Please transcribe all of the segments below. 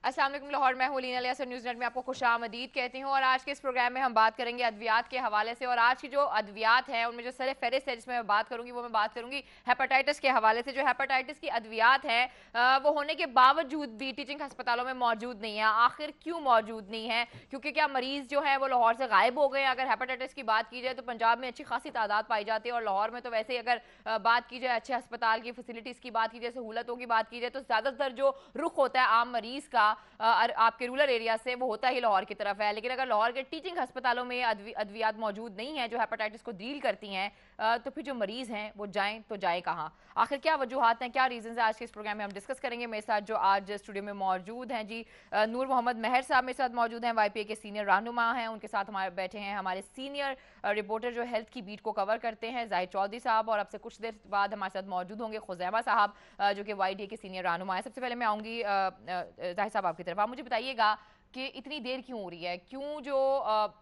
अस्सलाम वालेकुम लाहौर, मैं हूं लीना लियासर, न्यूज़ नेट में आपको खुशामदीद कहती हूं। और आज के इस प्रोग्राम में हम बात करेंगे अद्वियात के हवाले से। और आज की जो अद्वियात हैं उनमें जो सर फहरिस्त है जिसमें मैं बात करूंगी वो मैं बात करूंगी हेपेटाइटिस के हवाले से। जो हेपेटाइटिस की अद्वियात हैं वो होने के बावजूद भी टीचिंग अस्पतालों में मौजूद नहीं है। आखिर क्यों मौजूद नहीं है? क्योंकि क्या मरीज जो है वो लाहौर से गायब हो गए? अगर हेपेटाइटिस की बात की जाए तो पंजाब में अच्छी खासी तादाद पाई जाती है, और लाहौर में तो वैसे ही अगर बात की जाए अच्छे अस्पताल की फैसिलिटीज़ की बात की जाए, सहूलतों की बात की जाए, तो ज़्यादातर जो रुख होता है आम मरीज़ का आपके रूरल एरिया से वो होता ही लाहौर की तरफ है। लेकिन अगर लाहौर के टीचिंग अस्पतालों में अद्वियात मौजूद नहीं है जो हेपेटाइटिस को डील करती हैं, तो फिर जो मरीज़ हैं वो जाएं तो जाए कहाँ? आखिर क्या वजूहात हैं, क्या रीजंस हैं? आज के इस प्रोग्राम में हम डिस्कस करेंगे। मेरे साथ जो आज स्टूडियो में मौजूद हैं जी, नूर मोहम्मद महर साहब मेरे साथ मौजूद हैं, YPA के सीनियर रहनुमा हैं। उनके साथ हमारे बैठे हैं हमारे सीनियर रिपोर्टर जो हेल्थ की बीट को कवर करते हैं, जाहिद चौधरी साहब। और अब से कुछ देर बाद हमारे साथ मौजूद होंगे खुजैमा साहब जो कि YDA के सीनियर रहनुमा है। सबसे पहले मैं आऊँगी जाहिद साहब आपकी तरफ। आप मुझे बताइएगा कि इतनी देर क्यों हो रही है? क्यों जो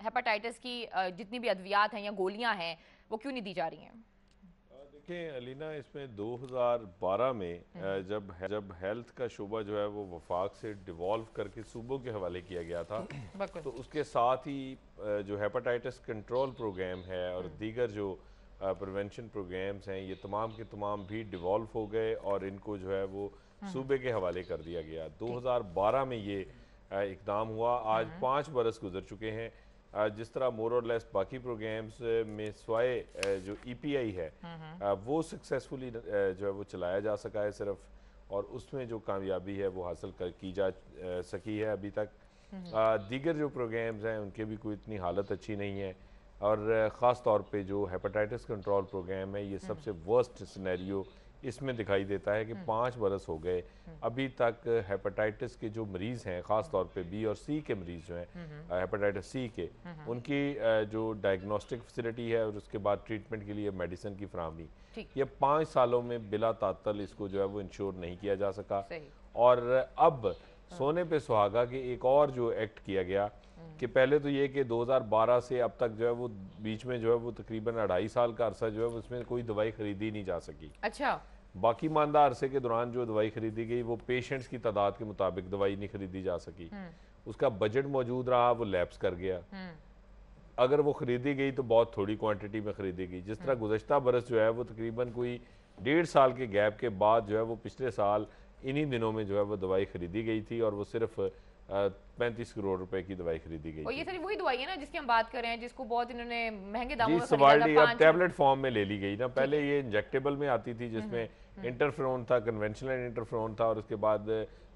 हेपेटाइटिस की जितनी भी अद्वियात हैं या गोलियां हैं वो क्यों नहीं दी जा रही हैं? देखिए अलीना, इसमें 2012 में जब हेल्थ का शोबा जो है वो वफाक से डिवॉल्व करके सूबों के हवाले किया गया था, तो उसके साथ ही जो हेपेटाइटिस कंट्रोल प्रोग्राम है और दीगर जो प्रिवेंशन प्रोग्राम्स हैं ये तमाम के तमाम भी डिवॉल्व हो गए और इनको जो है वो सूबे के हवाले कर दिया गया। 2012 में ये इकदाम हुआ। आज 5 बरस गुजर चुके हैं। जिस तरह मोर और लेस बाकी प्रोग्राम्स में स्वाय जो EPI है वो सक्सेसफुली जो है वो चलाया जा सका है सिर्फ, और उसमें जो कामयाबी है वो हासिल की जा सकी है अभी तक। दीगर जो प्रोग्राम्स हैं उनके भी कोई इतनी हालत अच्छी नहीं है, और ख़ास तौर पे जो हेपेटाइटिस कंट्रोल प्रोग्राम है ये सबसे वर्स्ट सिनेरियो इसमें दिखाई देता है कि 5 बरस हो गए अभी तक हेपेटाइटिस के जो मरीज़ हैं, ख़ास तौर पे B और C के मरीज़ जो हैं हेपेटाइटिस C के, उनकी जो डायग्नोस्टिक फैसिलिटी है और उसके बाद ट्रीटमेंट के लिए मेडिसिन की फराहमी, ये 5 सालों में बिला तातल इसको जो है वो इंश्योर नहीं किया जा सका। और अब सोने पे सुहागा के एक और जो एक्ट किया गया कि पहले तो ये कि 2012 से अब तक जो है वो बीच में जो है वो तकरीबन 2.5 साल का अरसा जो है उसमें कोई दवाई खरीदी नहीं जा सकी। अच्छा। बाकी मानदा अरसे के दौरान जो दवाई खरीदी गई वो पेशेंट्स की तादाद के मुताबिक दवाई नहीं खरीदी जा सकी। उसका बजट मौजूद रहा, वो लैप्स कर गया। अगर वो खरीदी गई तो बहुत थोड़ी क्वांटिटी में खरीदी गई। जिस तरह गुज़श्ता बरस जो है वो तकरीबन कोई 1.5 साल के गैप के बाद जो है वो पिछले साल इन्हीं दिनों में जो है वो दवाई खरीदी गई थी, और वो सिर्फ 35 करोड़ रुपए की दवाई खरीदी गई। और ये सारी वही दवाई है ना जिसकी हम बात कर रहे हैं, जिसको बहुत इन्होंने महंगे दामों में खरीदा था। अब टैबलेट फॉर्म में ले ली गई ना, पहले ये इंजेक्टेबल में आती थी जिसमें इंटरफेरोन था, कन्वेंशनल इंटरफेरोन था, और उसके बाद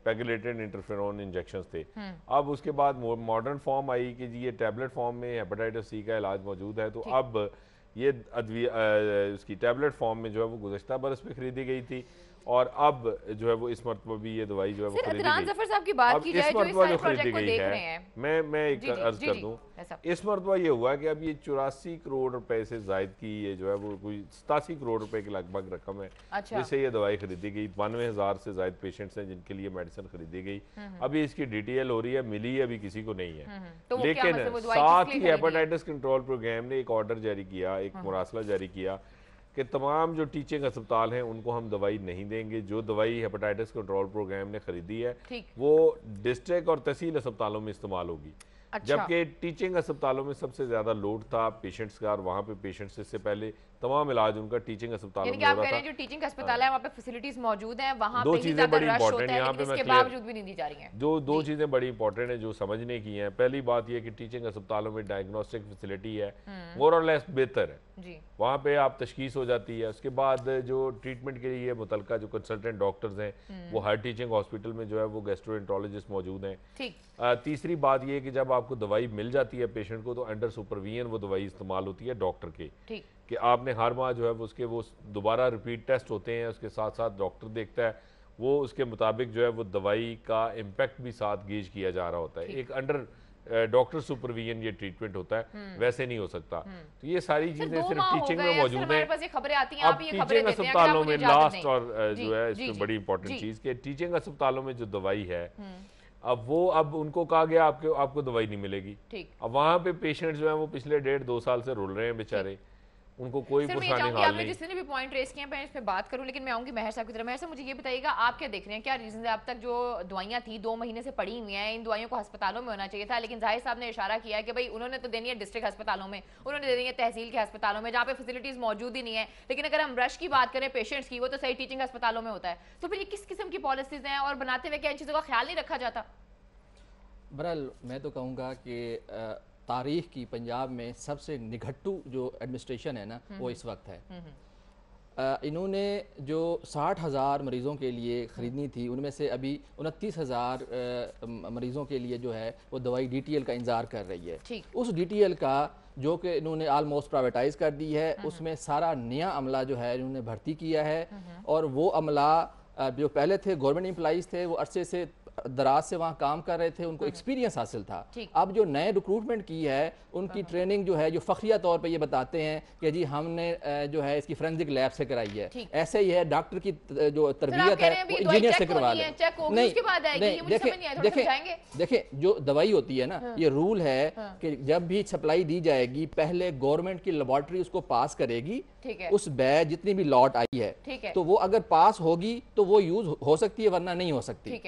पेगुलेटेड इंटरफेरोन इंजेक्शंस थे। अब उसके बाद मॉडर्न फॉर्म आई कि जी ये टैबलेट फॉर्म में हेपेटाइटिस C का इलाज मौजूद है। तो अब ये उसकी टैबलेट फॉर्म में जो है वो गुज़श्ता बरस में खरीदी गई थी, और अब जो है वो इस मरतबा भी ये दवाई जो है वो खरीदी गई। ज़फ़र साहब की बात की जाए जो इस सारे प्रोजेक्ट को देख रहे हैं, मैं एक अर्ज कर दूं, इस मरतबा ये हुआ कि अब ये 84 करोड़ रुपए से जायद की ये जो है वो कोई 87 करोड़ रुपए के लगभग रकम है जिससे ये दवाई खरीदी गई। 92,000 से जायद पेशेंट्स हैं जिनके लिए मेडिसिन खरीदी गई। अभी इसकी डिटेल हो रही है, मिली अभी किसी को नहीं है। लेकिन साथ ही हेपेटाइटिस कंट्रोल प्रोग्राम ने एक ऑर्डर जारी किया, एक मुरासला जारी किया कि तमाम जो टीचिंग अस्पताल हैं उनको हम दवाई नहीं देंगे। जो दवाई हेपेटाइटिस कंट्रोल प्रोग्राम ने खरीदी है वो डिस्ट्रिक्ट और तहसील अस्पतालों में इस्तेमाल होगी। जबकि टीचिंग अस्पतालों में सबसे ज्यादा लोड था पेशेंट्स का, और वहाँ पे पेशेंट्स इससे पहले तमाम इलाज उनका टीचिंग अस्पतालों में हो रहा था। जो टीचिंग अस्पताल है वहाँ पे फैसिलिटीज मौजूद हैं, वहाँ दो चीजें बड़ी इंपॉर्टेंट यहाँ पे इसके बावजूद भी नहीं दी जा रही हैं। दो चीजें बड़ी इंपॉर्टेंट है जो समझने की हैं। पहली बात यह कि टीचिंग अस्पतालों में डायग्नोस्टिक फैसिलिटी है मोर और लेस बेहतर है, वहाँ पे आप तशखीस हो जाती है। उसके बाद जो ट्रीटमेंट के लिए मुतलका जो कंसल्टेंट डॉक्टर्स हैं वो हर टीचिंग हॉस्पिटल में जो है वो गैस्ट्रोएंटरोलॉजिस्ट मौजूद हैं। तीसरी बात यह कि जब आपको दवाई मिल जाती है पेशेंट को तो अंडर सुपरविजन वो दवाई इस्तेमाल होती है डॉक्टर के, कि आपने हर माह जो है वो उसके वो दोबारा रिपीट टेस्ट होते हैं, उसके साथ साथ डॉक्टर देखता है, वो उसके मुताबिक जो है वो दवाई का इम्पैक्ट भी साथ गेज किया जा रहा होता है। एक अंडर डॉक्टर सुपरविजन ये ट्रीटमेंट होता है, वैसे नहीं हो सकता। तो ये सारी चीजें सिर्फ टीचिंग में मौजूद है। अब टीचिंग अस्पतालों में लास्ट और जो है इसमें बड़ी इंपॉर्टेंट चीज कि टीचिंग अस्पतालों में जो दवाई है अब उनको कहा गया आपको दवाई नहीं मिलेगी। अब वहाँ पे पेशेंट्स जो है वो पिछले 1.5-2 साल से रुल रहे हैं बेचारे, उनको कोई पुरसानी हाल नहीं। जिसने भी पॉइंट रेस किया मैं इस पे बात करूं, लेकिन मैं आऊंगी महर साहब की तरफ। महर साहब मुझे ये बताइएगा, आप क्या देख रहे हैं, क्या रीजन है अब तक जो दवाइयां थी 2 महीने से पड़ी हुई हैं, इन दवाइयों को अस्पतालों में होना चाहिए था, लेकिन जाहिर साहब ने इशारा किया है कि भाई उन्होंने तो देनी है डिस्ट्रिक्ट अस्पतालों में, उन्होंने दे दी है तहसील के अस्पतालों में जहाँ पे फैसिलिटीज मौजूद ही नहीं है। लेकिन अगर हम रश की बात करें पेशेंट्स की, वो तो सही टीचिंग अस्पतालों में होता है। तो फिर ये किस किस्म की पॉलिसीज हैं और बनाते हुए क्या इन चीज़ों का ख्याल नहीं रखा जाता? बहरहाल मैं तो कहूँगा कि तारीख की पंजाब में सबसे निघट्टू जो एडमिनिस्ट्रेशन है ना वो इस वक्त है। इन्होंने जो 60,000 मरीज़ों के लिए ख़रीदनी थी, उनमें से अभी 29,000 मरीज़ों के लिए जो है वो दवाई DTL का इंतज़ार कर रही है। उस DTL का जो कि इन्होंने आलमोस्ट प्राइवेटाइज कर दी है, उसमें सारा नया अमला जो है इन्होंने भर्ती किया है, और वो अमला जो पहले थे गवर्नमेंट एम्प्लॉइज़ थे, वो अरसे से दराज से वहाँ काम कर रहे थे, उनको एक्सपीरियंस हासिल था। अब जो नए रिक्रूटमेंट की है उनकी ट्रेनिंग जो है, जो फखरिया तौर पे ये बताते हैं कि जी हमने जो है इसकी फोरेंसिक लैब से कराई है। ऐसे ही है डॉक्टर की जो तरबियत है वो इंजीनियर से करवा लें। नहीं, देखिए जो दवाई होती है ना, ये रूल है कि जब भी सप्लाई दी जाएगी पहले गवर्नमेंट की लेबोरेटरी उसको पास करेगी, उस बैच जितनी भी लॉट आई है तो वो अगर पास होगी तो वो यूज हो सकती है, वरना नहीं हो सकती।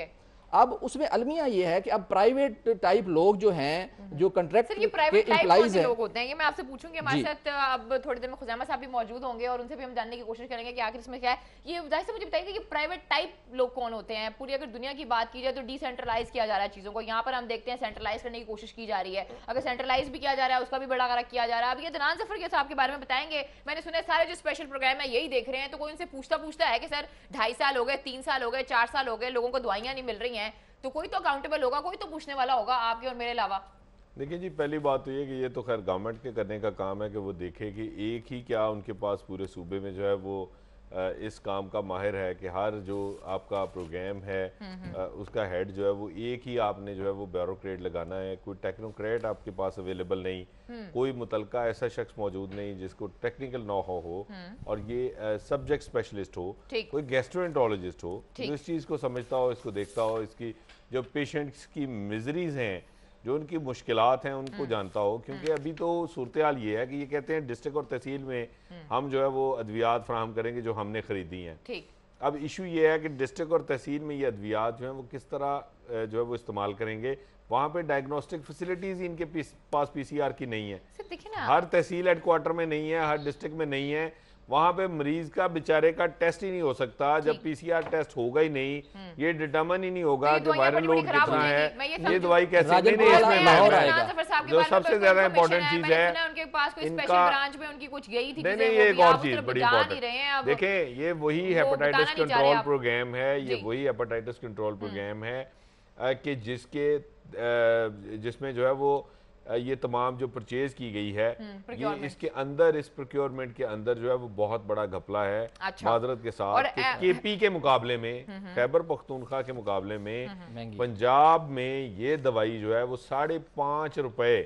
अब उसमें अलमिया ये है कि अब प्राइवेट टाइप लोग जो हैं, जो कॉन्ट्रैक्ट के एम्प्लॉइज हैं, लोग होते हैं, ये मैं आपसे पूछूंगी। हमारे साथ अब थोड़ी देर में खुजामा साहब भी मौजूद होंगे और उनसे भी हम जानने की कोशिश करेंगे कि आखिर इसमें क्या है। ये जाहिर से मुझे बताइए कि प्राइवेट टाइप लोग कौन होते हैं? पूरी अगर दुनिया की बात की जाए तो डिसेंट्रलाइज किया जा रहा है चीजों को, यहाँ पर हम देखते हैं सेंट्रलाइज करने की कोशिश की जा रही है। अगर सेंट्रलाइज भी किया जा रहा है उसका भी बड़ा गरक किया जा रहा है। अब ये अदनान ज़फ़र साहब के बारे में बताएंगे। मैंने सुना है सारे जो स्पेशल प्रोग्राम है यही देख रहे हैं, तो कोई उनसे पूछता है कि सर 2.5 साल हो गए, 3 साल हो गए, 4 साल हो गए, लोगों को दवाइयाँ नहीं मिल रही हैं, तो कोई तो अकाउंटेबल होगा, कोई तो पूछने वाला होगा आपके और मेरे अलावा। देखिए जी, पहली बात तो ये कि ये तो खैर गवर्नमेंट के करने का काम है कि वो देखे कि एक ही क्या उनके पास पूरे सूबे में जो है वो इस काम का माहिर है कि हर जो आपका प्रोग्राम है उसका हेड जो है वो एक ही आपने जो है वो ब्यूरोक्रेट लगाना है। कोई टेक्नोक्रेट आपके पास अवेलेबल नहीं, कोई मुतलका ऐसा शख्स मौजूद नहीं जिसको टेक्निकल नो हो और ये सब्जेक्ट स्पेशलिस्ट हो, कोई गैस्ट्रोएंटरोलॉजिस्ट हो जो इस चीज़ को समझता हो, इसको देखता हो, इसकी जो पेशेंट्स की मिजरीज हैं, जो उनकी मुश्किलात हैं उनको जानता हो। क्योंकि अभी तो सूरत हाल ये है कि ये कहते हैं डिस्ट्रिक्ट और तहसील में हम जो है वो अद्वियात फराहम करेंगे जो हमने खरीदी हैं। अब इशू ये है कि डिस्ट्रिक्ट और तहसील में ये अद्वियात जो है वो किस तरह जो है वो इस्तेमाल करेंगे। वहाँ पे डायग्नोस्टिक फैसिलिटीज इनके पास PCR की नहीं है, हर तहसील हेडक्वार्टर में नहीं है, हर डिस्ट्रिक्ट में नहीं है। वहां पे मरीज का बेचारे का टेस्ट ही नहीं हो सकता जब PCR टेस्ट होगा ही नहीं, ये डिटर्मिन ही नहीं होगा कि वायरल लोड कितना है, ये दवाई कैसे नहीं। जो सबसे ज्यादा इंपॉर्टेंट चीज है इनका, नहीं ये एक और चीज बड़ी इंपॉर्टेंट, देखें ये वही हेपेटाइटिस कंट्रोल प्रोग्राम है, ये वही हेपेटाइटिस कंट्रोल प्रोग्राम है कि जिसमें जो है वो ये तमाम जो परचेज की गई है ये इसके अंदर, इस प्रोक्योरमेंट के अंदर जो है वो बहुत बड़ा घपला है। माजरत के साथ KP के मुकाबले में, खैबर पख्तूनख्वा के मुकाबले में पंजाब में ये दवाई जो है वो 5.5 रुपए,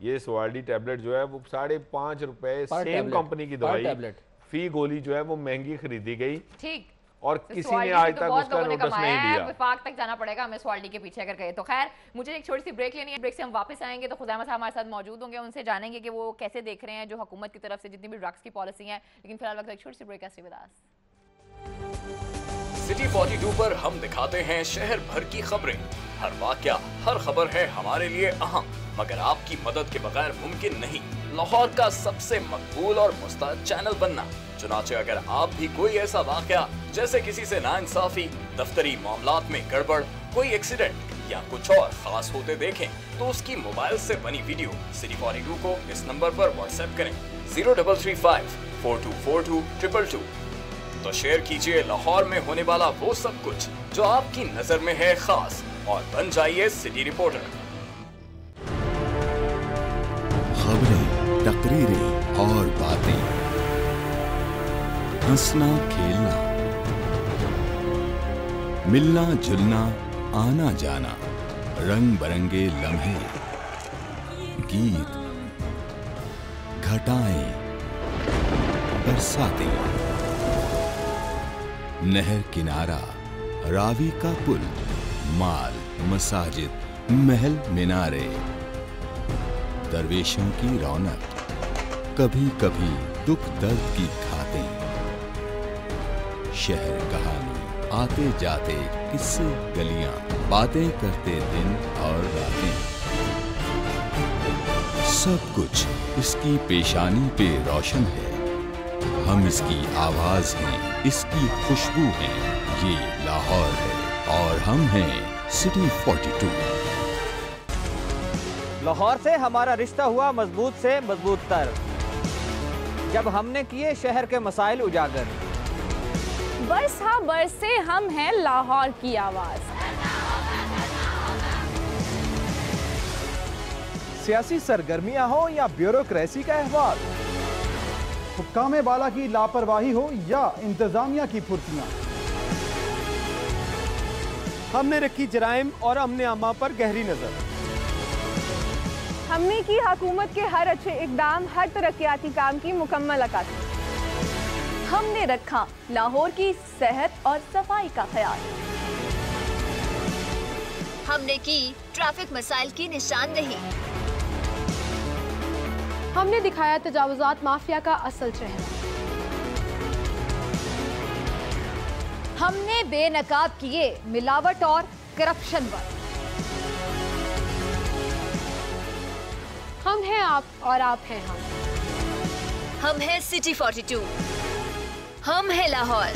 ये सवाल्डी टैबलेट जो है वो 5.5 रुपए सेम कंपनी की दवाई फी गोली जो है वो महंगी खरीदी गई। ठीक, और किसी ने आज तक उसका नोटिस नहीं दिया। विफाक तक जाना पड़ेगा हमें स्वाल्डी के पीछे अगर गए तो। खैर मुझे एक छोटी सी ब्रेक लेनी है, ब्रेक से हम वापस आएंगे तो खुजामा साहब हमारे साथ मौजूद होंगे, उनसे जानेंगे कि वो कैसे देख रहे हैं जो हुकूमत की तरफ से जितनी भी ड्रग्स की पॉलिसी है। लेकिन फिलहाल वक्त एक छोटी सी ब्रेक है। सिटी 42 पर हम दिखाते हैं शहर भर की खबरें, हर वाकया, हर खबर है हमारे लिए अहम, मगर आपकी मदद के बगैर मुमकिन नहीं लाहौर का सबसे मकबूल और मुस्तैद चैनल बनना। चुनाचे अगर आप भी कोई ऐसा वाकया जैसे किसी से नाइंसाफी, दफ्तरी मामलात में गड़बड़, कोई एक्सीडेंट या कुछ और खास होते देखें तो उसकी मोबाइल से बनी वीडियो सिटी 42 को इस नंबर पर व्हाट्सएप करें 0335 4242 222। तो शेयर कीजिए लाहौर में होने वाला वो सब कुछ जो आपकी नजर में है खास और बन जाइए सिटी रिपोर्टर। खबरें, तकरीरें और बातें, हंसना खेलना, मिलना जुलना, आना जाना, रंग बरंगे लम्हे, गीत, घटाएं, बरसातें, नहर किनारा, रावी का पुल, माल, मसाजिद, महल मीनारे, दरवेशों की रौनक, कभी कभी दुख दर्द की खातें, शहर कहानी, आते जाते किस्से गलियां, बातें करते दिन और रातें, सब कुछ इसकी पेशानी पे रोशन है। हम इसकी आवाज हैं, इसकी खुशबू हैं। ये लाहौर है और हम हैं सिटी 42। लाहौर से हमारा रिश्ता हुआ मजबूत से मजबूत तर, जब हमने किए शहर के मसाइल उजागर। बरसा बरसे हम हैं लाहौर की आवाज। सियासी सरगर्मियां हो या ब्यूरोक्रेसी का अहवाल, हुक्काम बाला की लापरवाही हो या इंतजामिया की फुर्तियां, हमने रखी जराइम और अमने अम्मा पर गहरी नजर। हमने की हुकूमत के हर अच्छे इकदाम, हर तरक्याती काम की मुकम्मल अक्कासी। हमने रखा लाहौर की सेहत और सफाई का ख्याल। हमने की ट्रैफिक मसाइल की निशानदेही। हमने दिखाया तजावुजात माफिया का असल चेहरा। हमने बेनकाब किए मिलावट और करप्शन पर। हम हैं आप और आप हैं हम। हम हैं सिटी 42, हम हैं लाहौर।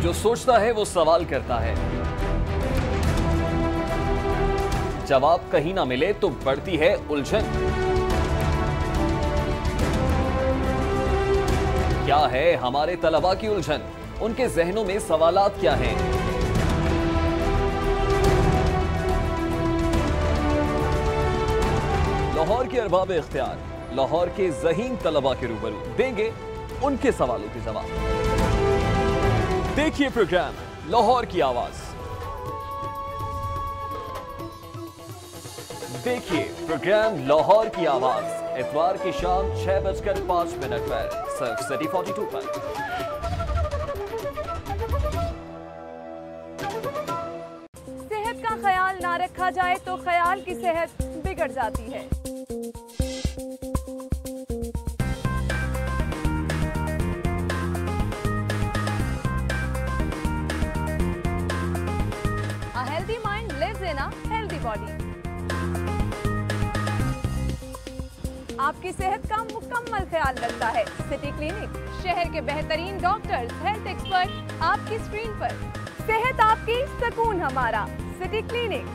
जो सोचता है वो सवाल करता है, जवाब कहीं ना मिले तो बढ़ती है उलझन। क्या है हमारे तलबा की उलझन? उनके जहनों में सवालात क्या हैं? लाहौर के अरबाब इख्तियार, लाहौर के ज़हीन तलबा के रूबरू देंगे उनके सवालों के जवाब। देखिए प्रोग्राम लाहौर की आवाज। देखिए प्रोग्राम लाहौर की आवाज इतवार की शाम 6:05 पर सिर्फ सिटी 42 पर। सेहत का ख्याल ना रखा जाए तो ख्याल की सेहत बिगड़ जाती है। A healthy mind lives in a healthy body. आपकी सेहत का मुकम्मल ख्याल रखता है सिटी क्लिनिक। शहर के बेहतरीन डॉक्टर्स, हेल्थ एक्सपर्ट आपकी स्क्रीन पर। सेहत आपकी, सुकून हमारा, सिटी क्लिनिक।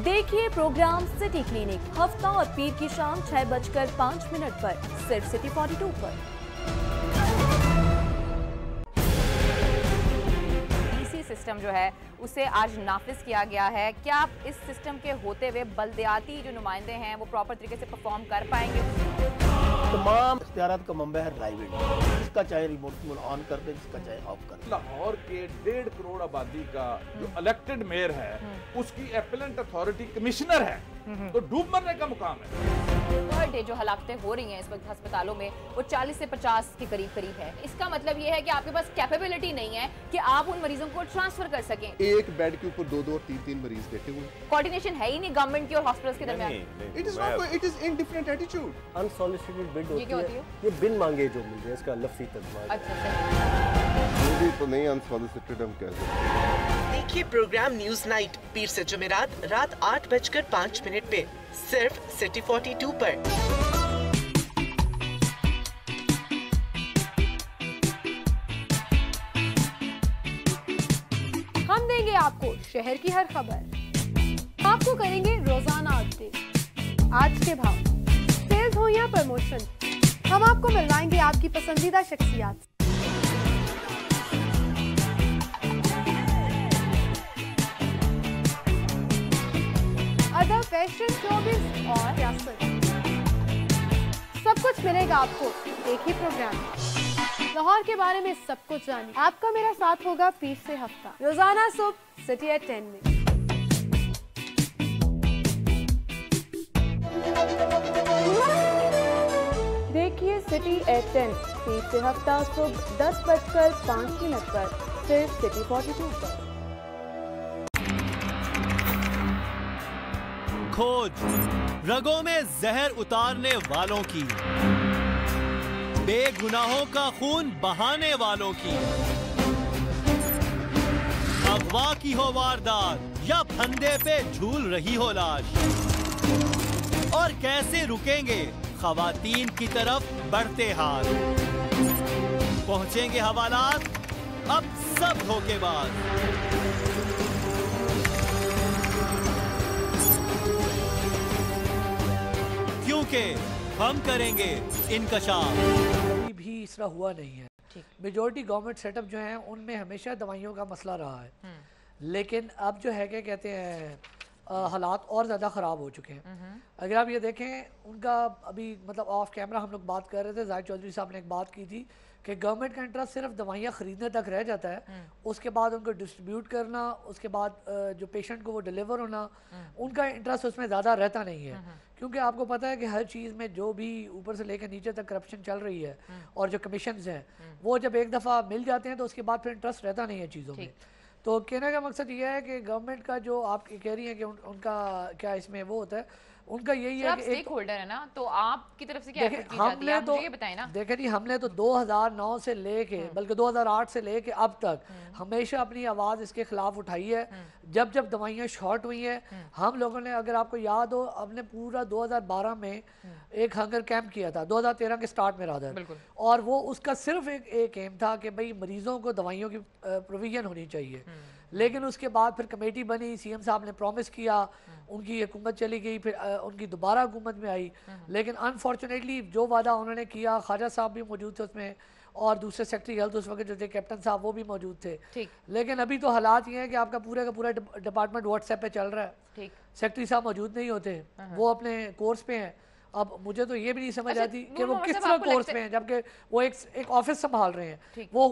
देखिए प्रोग्राम सिटी क्लिनिक हफ्ता और पीर की शाम 6:05 पर सिर्फ सिटी 42 पर। सिस्टम जो है उसे आज नाफिज किया गया है। क्या आप इस सिस्टम के होते हुए बल्दियाती जो नुमाइंदे हैं वो प्रॉपर तरीके से परफॉर्म कर पाएंगे? तमाम इख्तियारात का मंबा है प्राइवेट, जिसका चाहे रिमोट ऑन कर दे, जिसका चाहे ऑफ कर दे। लाहौर के 1.5 करोड़ आबादी का जो इलेक्टेड मेयर है उसकी एपेलेंट अथॉरिटी कमिश्नर है, तो डूब मरने का मुकाम है। पर डे जो हलाकतें हो रही हैं इस वक्त अस्पतालों में वो 40 से 50 के करीब है। इसका मतलब ये है कि आपके पास कैपेबिलिटी नहीं है कि आप उन मरीजों को ट्रांसफर कर सकें। एक बेड के ऊपर 2-2 और 3-3 मरीज बैठे हुए। कोऑर्डिनेशन है ही नहीं गवर्नमेंट की और हॉस्पिटल्स के दरमियान। It is indifferent attitude. Unsolicited bid होती है, ये बिन मांगे जो मिल जाए, इसका लफ्ज़ी तर्जुमा। अच्छा तो नहीं अनसॉलिसिटेड हम कह सकते। देखिए प्रोग्राम न्यूज नाइट पीर से जुमेरात रात 8:05 पे सिर्फ सिटी 42 पर। हम देंगे आपको शहर की हर खबर, आपको करेंगे रोजाना अपडेट, आज के भाव, सेल्स हो या प्रमोशन, हम आपको मिलवाएंगे आपकी पसंदीदा शख्सियात। अदब, फैशन, शोबिज़ और सियासत, सब कुछ मिलेगा आपको एक ही प्रोग्राम। लाहौर के बारे में सब कुछ जानिए। आपका मेरा साथ होगा पीर से हफ्ता, रोजाना सुबह सिटी एट 10 में। देखिए सिटी एट 10 पीर से हफ्ता सुबह 10:05 पर सिर्फ सिटी 42 पर। खोज, रगों में जहर उतारने वालों की, बेगुनाहों का खून बहाने वालों की। अगवा की हो वारदात या फंदे पे झूल रही हो लाश, और कैसे रुकेंगे खवातीन की तरफ बढ़ते हाथ। पहुंचेंगे हवालात अब सब धोखेबाज। क्योंकि हम करेंगे इनकशाफ। भी इस तरह हुआ नहीं है। मेजॉरिटी गवर्नमेंट सेटअप जो है उनमें हमेशा दवाइयों का मसला रहा है, लेकिन अब जो है क्या कहते हैं हालात और ज़्यादा ख़राब हो चुके हैं। अगर आप ये देखें उनका अभी मतलब ऑफ कैमरा हम लोग बात कर रहे थे, जाहिद चौधरी साहब ने एक बात की थी कि गवर्नमेंट का इंटरेस्ट सिर्फ दवाइयाँ ख़रीदने तक रह जाता है, उसके बाद उनको डिस्ट्रीब्यूट करना, उसके बाद जो पेशेंट को वो डिलीवर होना, उनका इंटरेस्ट उसमें ज़्यादा रहता नहीं है। क्योंकि आपको पता है कि हर चीज़ में जो भी ऊपर से लेकर नीचे तक करप्शन चल रही है और जो कमीशंस हैं वो जब एक दफ़ा मिल जाते हैं तो उसके बाद फिर इंटरेस्ट रहता नहीं है चीज़ों में। तो कहने का मकसद ये है कि गवर्नमेंट का जो आप कह रही हैं कि उनका क्या इसमें वो होता है, उनका यही है कि स्टेक होल्डर है ना, तो आपकी तरफ से क्या एफर्ट की जाती है, आप मुझे ये बताएं ना। देखें जी, हमने तो 2009 से लेके बल्कि 2008 से लेके अब तक हमेशा अपनी आवाज़ इसके खिलाफ उठाई है। जब जब दवाइयाँ शॉर्ट हुई हैं, हम लोगों ने, अगर आपको याद हो, हमने पूरा 2012 में एक हंगर कैंप किया था, 2013 के स्टार्ट में रहा था, और वो उसका सिर्फ एक एम था कि भाई मरीजों को दवाइयों की प्रोविजन होनी चाहिए। लेकिन उसके बाद फिर कमेटी बनी, सीएम साहब ने प्रॉमिस किया, उनकी हुकूमत चली गई, फिर उनकी दोबारा हुकूमत में आई, लेकिन अनफॉर्चुनेटली जो वादा उन्होंने किया, ख्वाजा साहब भी मौजूद थे उसमें और दूसरे सेक्रेटरी हेल्थ उस वक्त जो थे कैप्टन साहब वो भी मौजूद थे। लेकिन अभी तो हालात ये हैं कि आपका पूरा का पूरा डिपार्टमेंट व्हाट्सएप पे चल रहा है, सेक्रेटरी साहब मौजूद नहीं होते, वो अपने कोर्स पे हैं। अब मुझे तो ये भी नहीं समझ आती कि वो किस तरह कोर्स में हैं, जबकि वो एक ऑफिस संभाल रहे हैं, वो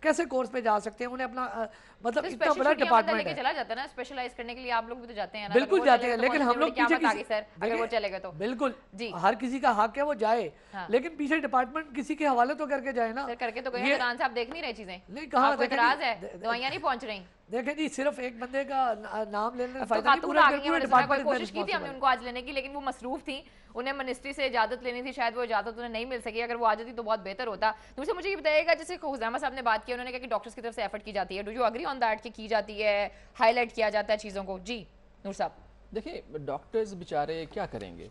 कैसे कोर्स पे जा सकते हैं? उन्हें अपना मतलब इतना बड़ा डिपार्टमेंट है, चला जाता है ना स्पेशलाइज करने के लिए, आप लोग भी तो जाते हैं ना। बिल्कुल जाते हैं, लेकिन हम लोग पीछे सर अगर वो चलेगा तो बिल्कुल जी, हर किसी का हक है वो जाए, लेकिन पीछे डिपार्टमेंट किसी के हवाले तो करके जाए ना। करके तो गए खान साहब, देख नहीं रहे चीजें, नहीं कहाँ एतराज है, दवाइयां नहीं पहुंच रही। देखें जी, सिर्फ एक बंदे का नाम लेने में फायदा नहीं, पूरा डिपार्टमेंट कोशिश की थी हमने उनको आज लेने की, लेकिन वो मसरूफ थी, उन्हें मिनिस्ट्री से इजाजत लेनी थी, शायद वो इजाजत उन्हें नहीं मिल सकी। अगर वो आ जाती तो बहुत बेहतर होता। दूसरे मुझे ये बताइएगा, जैसे खुजामा साहब ने बात की, उन्होंने कहा कि डॉक्टर्स की तरफ से एफर्ट की जाती है, do you agree on that कि की जाती है, हाईलाइट किया जाता है चीज़ों को? जी नूर साहब। देखिए, डॉक्टर्स बेचारे क्या करेंगे?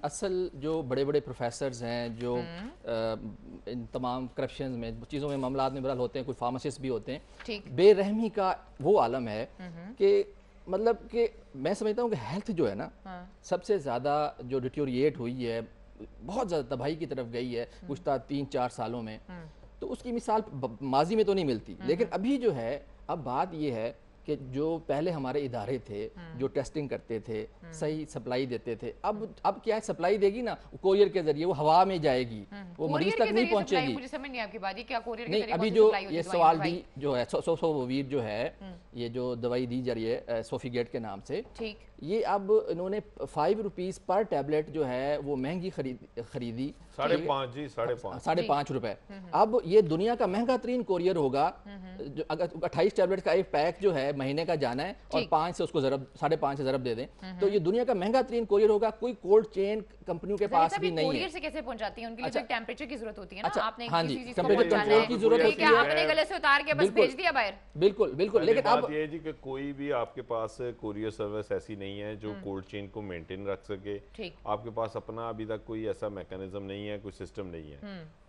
असल जो बड़े बड़े प्रोफेसर्स हैं, जो इन तमाम करप्शन में चीज़ों में मामलात में बहरहाल होते हैं, कुछ फार्मासिस्ट भी होते हैं, बेरहमी का वो आलम है कि मतलब कि मैं समझता हूँ कि हेल्थ जो है ना, सबसे ज़्यादा जो डिटोरिएट हुई है, बहुत ज़्यादा तबाही की तरफ गई है गुज़श्ता 3-4 सालों में, तो उसकी मिसाल माजी में तो नहीं मिलती। लेकिन अभी जो है, अब बात ये है कि जो पहले हमारे इदारे थे जो टेस्टिंग करते थे, सही सप्लाई देते थे, अब क्या है, सप्लाई देगी ना कोरियर के जरिए, वो हवा में जाएगी, वो मरीज तक नहीं पहुंचेगी। मुझे समझ नहीं आपकी बात, क्या कोरियर नहीं, अभी जो ये सवाल दी जो है सोफोवीर जो है, ये जो दवाई दी जा रही है सोफीगेट के नाम से, ये अब इन्होंने 5 रुपीज़ पर टैबलेट जो है वो महंगी खरीदी, 5.5 रुपए। अब ये दुनिया का महंगा तरीन कोरियर होगा, जो अगर 28 टैबलेट का एक पैक जो है महीने का जाना है और 5 से उसको 5.5 से ज़रब दे दें, तो ये दुनिया का महंगा तरीन कोरियर होगा। कोई कोल्ड चेन कंपनियों के पास भी नहीं है। कोरियर से कैसे पहुंचाती है? उनके लिए तो टेम्परेचर की जरूरत होती है ना। आपने हाँ जी, टेम्परेचर कंट्रोल की जरूरत होती है, अपने गले से उतार के बस भेज दिया बाहर। बिल्कुल बिल्कुल। लेकिन अब ये जी कि कोई भी आपके पास कोरियर सर्विस ऐसी नहीं है जो कोल्ड चेन को मेंटेन रख सके। आपके पास अपना अभी तक कोई ऐसा मैकेनिज्म नहीं है, कोई सिस्टम नहीं है।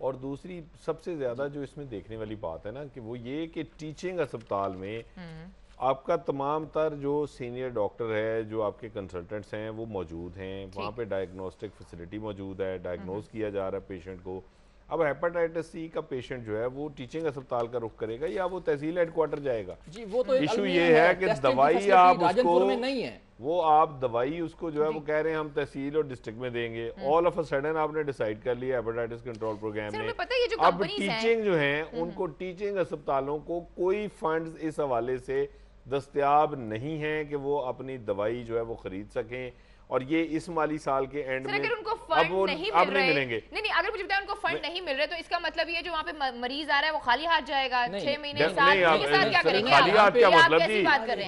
और दूसरी सबसे ज्यादा जो इसमें देखने वाली बात है ना, कि वो ये कि टीचिंग अस्पताल में आपका तमाम तर जो सीनियर डॉक्टर है, जो आपके कंसल्टेंट्स हैं, वो मौजूद हैं वहाँ पे, डायग्नोस्टिक फैसिलिटी मौजूद है, डायग्नोज किया जा रहा है पेशेंट को। अब हेपेटाइटिस सी का पेशेंट जो है वो टीचिंग अस्पताल का रुख करेगा या वो तहसील हेडक्वार्टर जाएगा? जी, वो तो इशू ये है कि दवाई आप उसको नहीं है, वो आप दवाई उसको जो है वो कह रहे हैं हम तहसील और डिस्ट्रिक्ट में देंगे, ऑल ऑफ अ सडन आपने डिसाइड कर लिया हेपेटाइटिस कंट्रोल प्रोग्राम में। अब टीचिंग जो है उनको, टीचिंग अस्पतालों को कोई फंड्स इस हवाले से दस्तयाब नहीं है कि वो अपनी दवाई जो है वो खरीद सकें और ये इस माली साल के एंड में अगर उनको फंड नहीं मिल रहे, नहीं अगर मुझे बताएं उनको फंड नहीं मिल रहे तो इसका मतलब ये जो वहाँ पे मरीज आ रहा है वो खाली हाथ जाएगा 6 महीने साल क्या करेंगे? खाली हाथ क्या मतलब जी?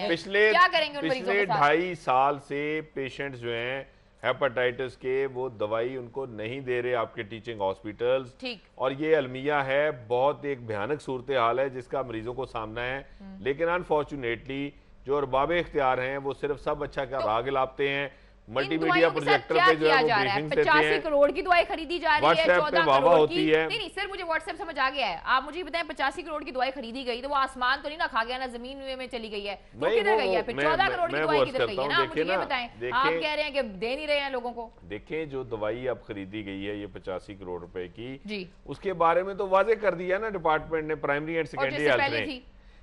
पिछले 2.5 साल से पेशेंट्स जो हैं हेपेटाइटिस के वो दवाई उनको नहीं दे रहे आपके टीचिंग हॉस्पिटल्स, और ये अलमिया है, बहुत एक भयानक सूरत हाल है जिसका मरीजों को सामना है। लेकिन अनफॉर्चुनेटली जो अरबाब इख्तियार हैं वो सिर्फ सब अच्छा क्या राह गिलाते हैं, मल्टीमीडिया प्रोजेक्टर पे जो है वो ब्रीफिंग्स देते हैं। 85 करोड़ की दवाई खरीदी जा रही है, 14 करोड़ की नहीं सर मुझे व्हाट्सएप समझ आ गया है। आप मुझे बताएं 85 करोड़ की दवाई खरीदी गई तो वो आसमान तो नहीं ना खा गया ना जमीन में चली गई है, तो किधर गई है? फिर 14 करोड़ की दवाई किधर गई है ना? मुझे ये बताएं, आप कह रहे हैं कि दे नहीं रहे हैं लोगों को। देखें जो दवाई अब खरीदी गई है ये 85 करोड़ रुपए की, उसके बारे में तो वाजे कर दिया ना डिपार्टमेंट ने, प्राइमरी एंड सेकेंडरी हेल्थ ने,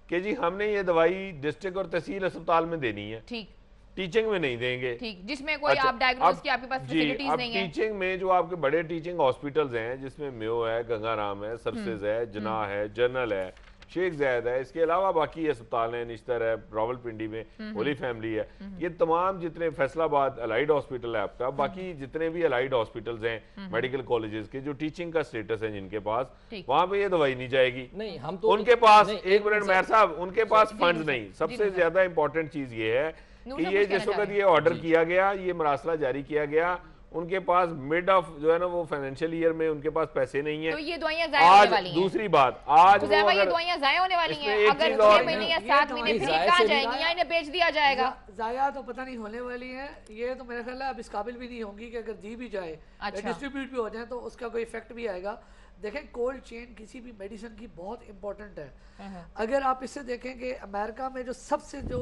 कि जी हमने ये दवाई डिस्ट्रिक्ट और तहसील अस्पताल में देनी है, ठीक, टीचिंग में नहीं देंगे, ठीक, जिसमें कोई आप डायग्नोस की आपके पास फैसिलिटीज नहीं है। टीचिंग में जो आपके बड़े टीचिंग हॉस्पिटल्स हैं जिसमें मेयो है, गंगाराम है, सर्विसेज है, जना है, जनरल है, शेख जायद है, इसके अलावा बाकी अस्पताल है, निश्तर है, रावलपिंडी में होली फैमिली है, ये तमाम जितने फैसलाबाद अलाइड हॉस्पिटल है आपका, बाकी जितने भी अलाइड हॉस्पिटल्स हैं मेडिकल कॉलेजेस के जो टीचिंग का स्टेटस है जिनके पास, वहां पे ये दवाई नहीं जाएगी। नहीं, हम तो उनके पास एक मिनट मेहर साहब, उनके पास फंड्स नहीं। सबसे ज्यादा इंपॉर्टेंट चीज ये है कि ये जिस वक्त ये ऑर्डर किया गया, ये मरासला जारी किया गया, उनके पास मिड ऑफ जो है ना वो फाइनेंशियल ईयर में उनके पास पैसे नहीं है, तो ये दवाइयां जाया होने वाली हैं। दूसरी बात, आज तो ये दवाइयां जाया होने वाली हैं, अगर 6 महीने या 7 महीने फ्री कहाँ जाएंगी या इन्हें बेच दिया जाएगा? जाया तो पता नहीं होने वाली है, ये तो मेरा ख्याल है अब इस काबिल भी नहीं होंगी कि अगर दी भी जाए, डिस्ट्रीब्यूट भी हो जाए तो उसका कोई इफेक्ट भी आएगा। देखें कोल्ड चेन किसी भी मेडिसिन की बहुत इंपॉर्टेंट है। अगर आप इससे देखें कि अमेरिका में जो सबसे जो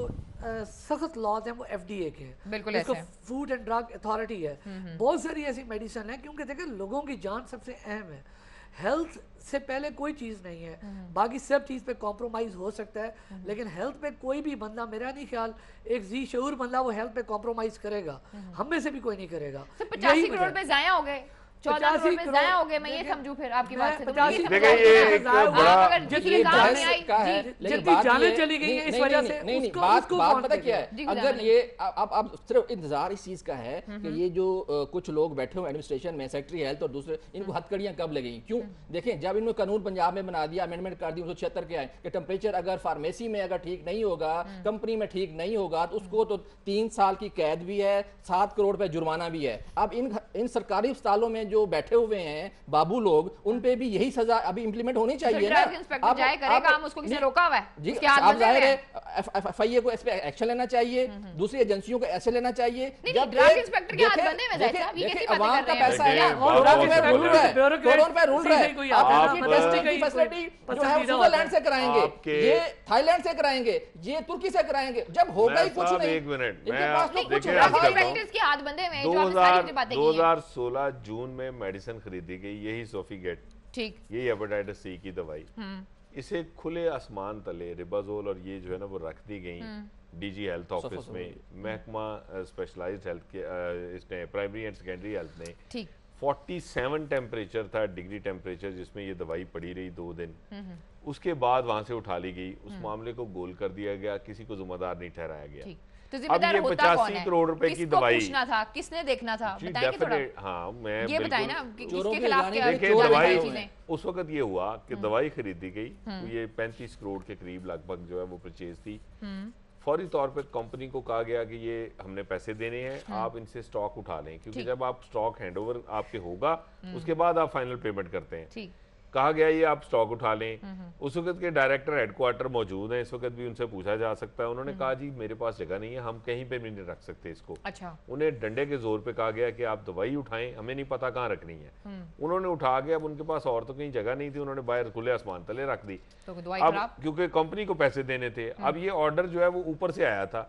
सख्त लॉज हैं वो FDA के हैं, बिल्कुल ऐसे फूड एंड ड्रग अथॉरिटी है। बहुत सारी ऐसी मेडिसिन है क्योंकि देखें लोगों की जान सबसे अहम है, हेल्थ से पहले कोई चीज़ नहीं है, बाकी सब चीज़ पे कॉम्प्रोमाइज़ हो सकता है, लेकिन हेल्थ पे कोई भी बंदा, मेरा नहीं ख्याल एक जी शऊर बंदा वो हेल्थ पे कॉम्प्रोमाइज़ करेगा, हम में से भी कोई नहीं करेगा। 85 करोड़ पे ज़ाया हो गए, 14 करोड़ में ज़ाया हो गए, मैं ये समझूं फिर आपकी बात से। बात पता क्या है, अगर ये अब सिर्फ इंतजार इस चीज का है कि ये जो कुछ लोग बैठे हुए एडमिनिस्ट्रेशन में, सेक्रेटरी हेल्थ और दूसरे, इनको हथकड़ियां कब लगेंगी? क्यों? देखें जब इन्होंने कानून पंजाब में बना दिया, अमेंडमेंट कर दी 1976 के आए कि टेम्परेचर अगर फार्मेसी में अगर ठीक नहीं होगा, कंपनी में ठीक नहीं होगा तो उसको तो 3 साल की कैद भी है, 7 करोड़ रुपए जुर्माना भी है। अब इन सरकारी अस्पतालों में जो बैठे हुए हैं बाबू लोग, उन पे भी यही सजा अभी इंप्लीमेंट होनी चाहिए ना। इंस्पेक्टर जाए करेगा, हम उसको किसी ने रोका हुआ है? जी, आप जाहिर है FIA को इस पे एक्शन लेना चाहिए, दूसरी एजेंसियों को ऐसे लेना चाहिए। जब ड्रग इंस्पेक्टर के हाथ बंधे में जाए साहब, ये कैसी बातें कर रहे हैं? पैसा है, करोड़ों रुपए रूल रहा है, करोड़ों रुपए रूल रहा है। आप टेस्टिंग की फैसिलिटी जो है स्विट्जरलैंड से कराएंगे, ये थाईलैंड से कराएंगे, ये तुर्की से कराएंगे, जब होगा ही कुछ नहीं। एक मिनट, इनके पास तो कुछ इंस्पेक्टर्स के हाथ बंधे हुए हैं जो आपने सारी बातें की हैं। 2016 जून में मेडिसिन खरीदी गई, यही सोफीगेट, ठीक, यही हेपेटाइटिस सी की दवाई, इसे खुले आसमान तले रिबाजोल और ये जो है ना वो रख दी गई DG हेल्थ ऑफिस में, महकमा स्पेशलाइज्ड हेल्थ के इसने प्राइमरी एंड सेकेंडरी हेल्थ ने, ठीक, 47 टेम्परेचर था, डिग्री टेम्परेचर, जिसमें ये दवाई पड़ी रही 2 दिन, उसके बाद वहां से उठा ली गई, उस मामले को गोल कर दिया गया, किसी को जिम्मेदार नहीं ठहराया गया। तो जिम्मेदार होता कौन है? 85 करोड़ रुपए की दवाई पूछना था, किसने देखना था, बताएंगे थोड़ा? हाँ, मैं ये बताएं ना किसके खिलाफ क्या दवाई चीजें? उस वक्त ये हुआ कि दवाई खरीदी गई, तो ये 35 करोड़ के करीब लगभग जो है वो परचेज थी। फौरी तौर पे कंपनी को कहा गया कि ये हमने पैसे देने हैं, आप इनसे स्टॉक उठा लें, क्योंकि जब आप स्टॉक हैंडओवर आपके होगा उसके बाद आप फाइनल पेमेंट करते हैं। कहा गया ये आप स्टॉक उठा लें। उस वक्त के डायरेक्टर हेडक्वार्टर मौजूद हैं, इस वक्त भी उनसे पूछा जा सकता है। उन्होंने कहा जी मेरे पास जगह नहीं है, हम कहीं पे भी नहीं रख सकते इसको। अच्छा। उन्हें डंडे के जोर पे कहा गया कि आप दवाई उठाएं, हमें नहीं पता कहाँ रखनी है। उन्होंने उठा के, अब उनके पास और तो कहीं जगह नहीं थी, उन्होंने बाहर खुले आसमान तले रख दी। अब क्योंकि कंपनी को पैसे देने थे, अब ये ऑर्डर जो है वो ऊपर से आया था,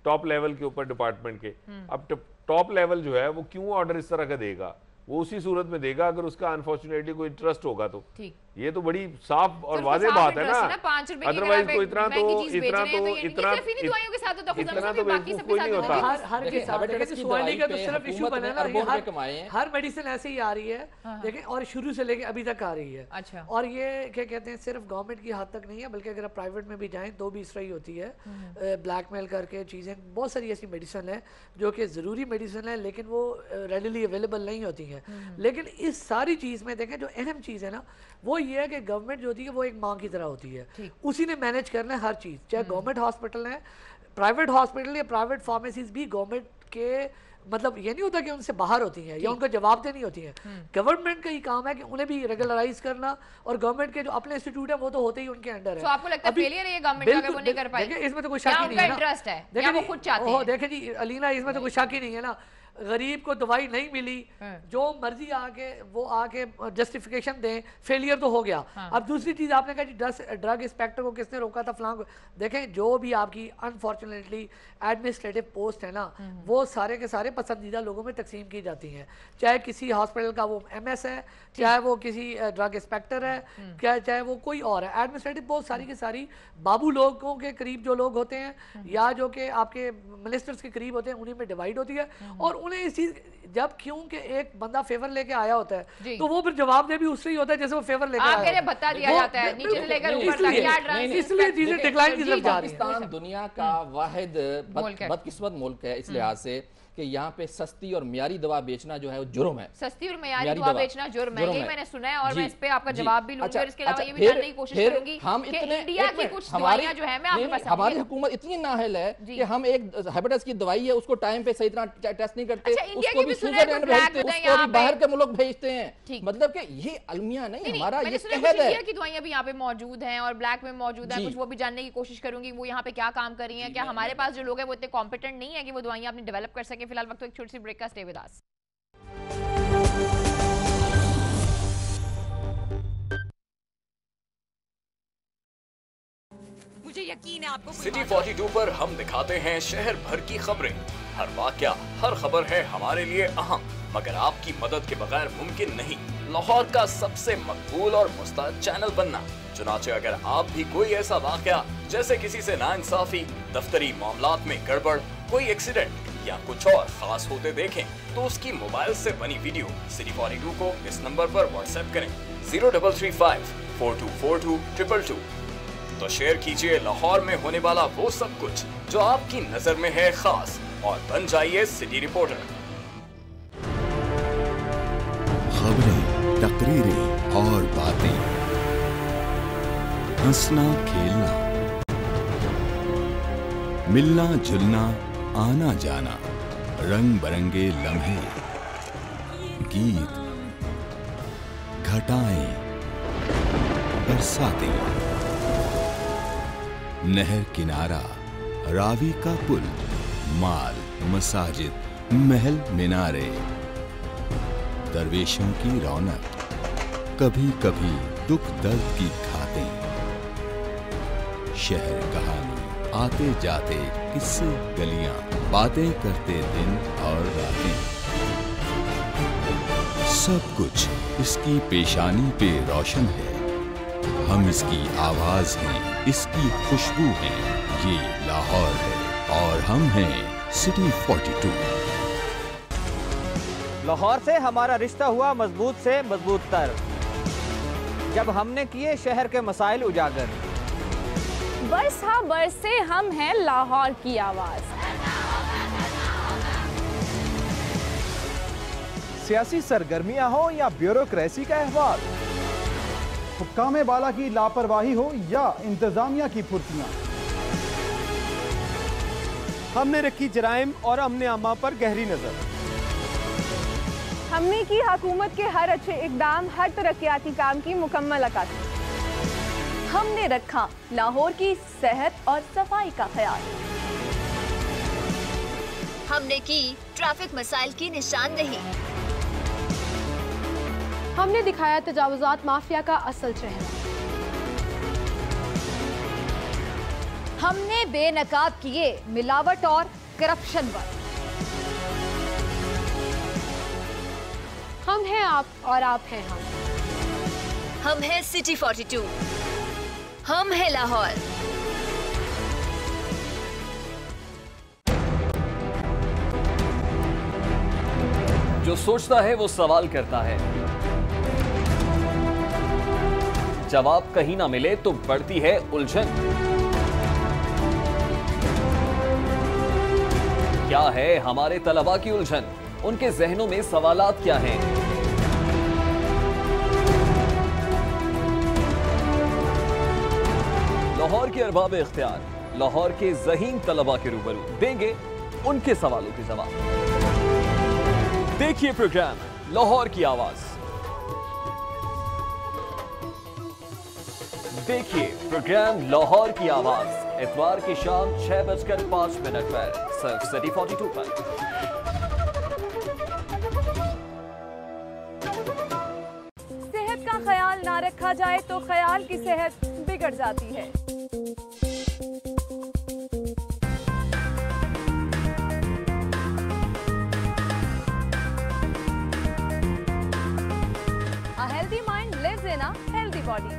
टॉप लेवल के ऊपर डिपार्टमेंट के। अब टॉप लेवल जो है वो क्यों ऑर्डर इस तरह का देगा? वो उसी सूरत में देगा अगर उसका अनफॉर्चुनेटली कोई ट्रस्ट होगा तो। ठीक। ये तो बड़ी साफ और वाज़ेह बात है ना। अदरवाइज को इतना तो कोई नहीं होता। हर मेडिसिन ऐसे ही आ रही है, देखें, और शुरू से लेके अभी तक आ रही है। अच्छा। और ये क्या कहते हैं, सिर्फ गवर्नमेंट की हद तक नहीं है, बल्कि अगर आप प्राइवेट में भी जाएं तो भी इस तरह ही होती है, ब्लैकमेल करके चीज़ें। बहुत सारी ऐसी मेडिसिन है जो कि ज़रूरी मेडिसिन है, लेकिन वो रेडिली अवेलेबल नहीं होती हैं। लेकिन इस सारी चीज़ में देखें, जो अहम चीज़ है ना, वो ये है कि गवर्नमेंट जो होती है वो एक माँ की तरह होती है, उसी ने मैनेज करना है हर चीज़, चाहे गवर्नमेंट हॉस्पिटल है, प्राइवेट हॉस्पिटल या प्राइवेट फार्मेसीज भी गवर्नमेंट के, मतलब ये नहीं होता कि उनसे बाहर होती हैं या उनको जवाबदेह नहीं होती हैं। गवर्नमेंट का ही काम है कि उन्हें भी रेगुलराइज करना, और गवर्नमेंट के जो अपने इंस्टीट्यूट है वो तो होते ही उनके अंडर है। तो आपको लगता है फेलियर है ये गवर्नमेंट का, अगर वो नहीं कर पाई? देखिए, इसमें तो कोई शक ही नहीं है ना, इंटरेस्ट है या वो खुद चाहते हैं। देखें जी अलीना, इसमें तो कोई शक ही नहीं है ना, गरीब को दवाई नहीं मिली, जो मर्जी आके वो आके जस्टिफिकेशन दें, फेलियर तो हो गया। अब दूसरी चीज आपने कहा जी ड्रग इंस्पेक्टर को किसने रोका था, फलां को। देखें, जो भी आपकी अनफॉर्चुनेटली एडमिनिस्ट्रेटिव पोस्ट है ना, वो सारे के सारे पसंदीदा लोगों में तकसीम की जाती हैं, चाहे किसी हॉस्पिटल का वो MS है, चाहे वो किसी ड्रग इंस्पेक्टर है, चाहे वो कोई और है। एडमिनिस्ट्रेटिव पोस्ट सारी की सारी बाबू लोगों के करीब जो लोग होते हैं, या जो कि आपके मिनिस्टर्स के करीब होते हैं, उन्हीं में डिवाइड होती है। और उन्हें इस चीज, जब क्योंकि एक बंदा फेवर लेके आया होता है तो वो फिर जवाब दे भी उससे ही होता है जैसे वो फेवर लेके आया है। भत्ता दिया जाता है नीचे से लेकर ऊपर तक, इसलिए चीजें डिक्लाइन की तरफ जा रही है। पाकिस्तान दुनिया का वाहिद बदकिस्मत मुल्क है इस लिहाज से कि यहाँ पे सस्ती और मियारी दवा बेचना जो है वो जुर्म है। सस्ती और मियारी दवा बेचना जुर्म है, यही मैंने सुना है, और मैं इस पे आपका जवाब भी लूंगी। और इसके अलावा ये भी जानने की कोशिश करूंगी कि इंडिया की कुछ दवाइयां जो है, मैं आपके पास, हमारी हुकूमत इतनी नाअहल है कि हम एक हेपेटाइटिस की दवाई है उसको टाइम पे सही तरह टेस्ट नहीं करते, उसको भी स्विट्जरलैंड भेजते हैं, उसको भी बाहर के मुल्क भेजते हैं। मतलब कि ये अलमिया नहीं, हमारा ये कहद है की दवाइयां भी यहाँ पे मौजूद हैं और ब्लैक में मौजूद है कुछ, वो भी जानने की कोशिश करूंगी वो यहाँ पे क्या काम कर रही है। क्या हमारे पास जो लोग हैं वो इतने कॉम्पिटेंट नहीं है कि वो दवाइयां अपनी डेवलप कर सके? फिलहाल वक्त एक छोटी सी ब्रेक का, स्टे विद अस। मुझे यकीन है आपको सिटी 42 पर हम दिखाते हैं शहर भर की खबरें। हर वाकया, हर खबर है हमारे लिए अहम, मगर आपकी मदद के बगैर मुमकिन नहीं लाहौर का सबसे मकबूल और मुस्तैद चैनल बनना। चुनाचे अगर आप भी कोई ऐसा वाकया जैसे किसी से नाइंसाफी, दफ्तरी मामलात में गड़बड़, कोई एक्सीडेंट या कुछ और खास होते देखें तो उसकी मोबाइल से बनी वीडियो सिटी 42 को इस नंबर पर व्हाट्सएप करें 0335 4242 222। तो शेयर कीजिए लाहौर में होने वाला वो सब कुछ जो आपकी नजर में है खास, और बन जाइए सिटी रिपोर्टर। खबरें, तकरीरें और बातें, हंसना खेलना, मिलना जुलना, आना जाना, रंग बरंगे लम्हे, गीत, घटाएं, बरसातें, नहर किनारा, रावी का पुल, माल, मसाजिद, महल मीनारे, दरवेशों की रौनक, कभी कभी दुख दर्द की घातें, शहर कहानी, आते जाते किस्से गलियां, बातें करते दिन और रातें, सब कुछ इसकी पेशानी पे रोशन है। हम इसकी आवाज हैं, इसकी खुशबू हैं, ये लाहौर है और हम हैं सिटी 42। लाहौर से हमारा रिश्ता हुआ मजबूत से मजबूत तर, जब हमने किए शहर के मसाइल उजागर। बरस हाँ बरस से हम हैं लाहौर की आवाज। सियासी सरगर्मियां हो या ब्यूरोक्रेसी का अहवाल, हुक्काम बाला की लापरवाही हो या इंतजामिया की फुर्तियां, हमने रखी जराइम और अमने आमा पर गहरी नजर। हमने की हुकूमत के हर अच्छे इकदाम, हर तरक्याती काम की मुकम्मल अक्कासी। हमने रखा लाहौर की सेहत और सफाई का ख्याल। हमने की ट्रैफिक मसाइल की निशानदेही। हमने दिखाया तजावुजात माफिया का असल चेहरा। हमने बेनकाब किए मिलावट और करप्शन पर। हम हैं आप और आप हैं हम। हम हैं सिटी 42, हम हैं लाहौर। जो सोचता है वो सवाल करता है, जवाब कहीं ना मिले तो बढ़ती है उलझन। क्या है हमारे तलबा की उलझन? उनके जहनों में सवालात क्या हैं? लाहौर के अरबाब इख्तियार लाहौर के ज़हीन तलबा के रूबरू देंगे उनके सवालों के जवाब। देखिए प्रोग्राम लाहौर की आवाज। देखिए प्रोग्राम लाहौर की आवाज इतवार की शाम 6:05 पर सिर्फ सिटी 42 पर। सेहत का ख्याल ना रखा जाए तो ख्याल की सेहत बिगड़ जाती है। A healthy mind lives in a healthy body.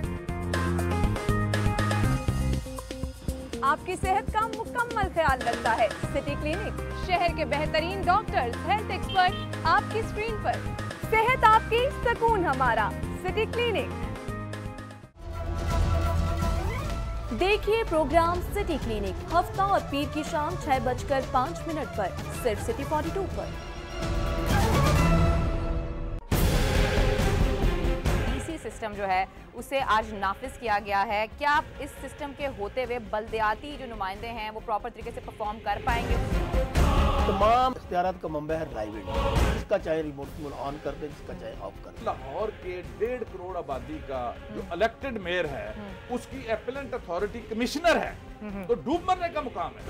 आपकी सेहत का मुकम्मल ख्याल रखता है सिटी क्लिनिक। शहर के बेहतरीन डॉक्टर्स, हेल्थ एक्सपर्ट आपकी स्क्रीन पर। सेहत आपकी, सुकून हमारा, सिटी क्लिनिक। देखिए प्रोग्राम सिटी क्लिनिक हफ्ता और पीर की शाम 6:05 पर सिर्फ सिटी 42 पर। सिस्टम जो है उसे आज नाफिज किया गया है। क्या आप इस सिस्टम के होते हुए बल्दियाती जो नुमाइंदे हैं वो प्रॉपर तरीके से परफॉर्म कर पाएंगे? तमाम इख्तियारात का मंबा है राइवेट, जिसका चाहे रिमोट ऑन कर दे, जिसका चाहे ऑफ कर दे। लाहौर के 1.5 करोड़ आबादी का जो इलेक्टेड मेयर है उसकी एपेलेंट अथॉरिटी कमिश्नर है, तो डूब मरने का मुकाम है।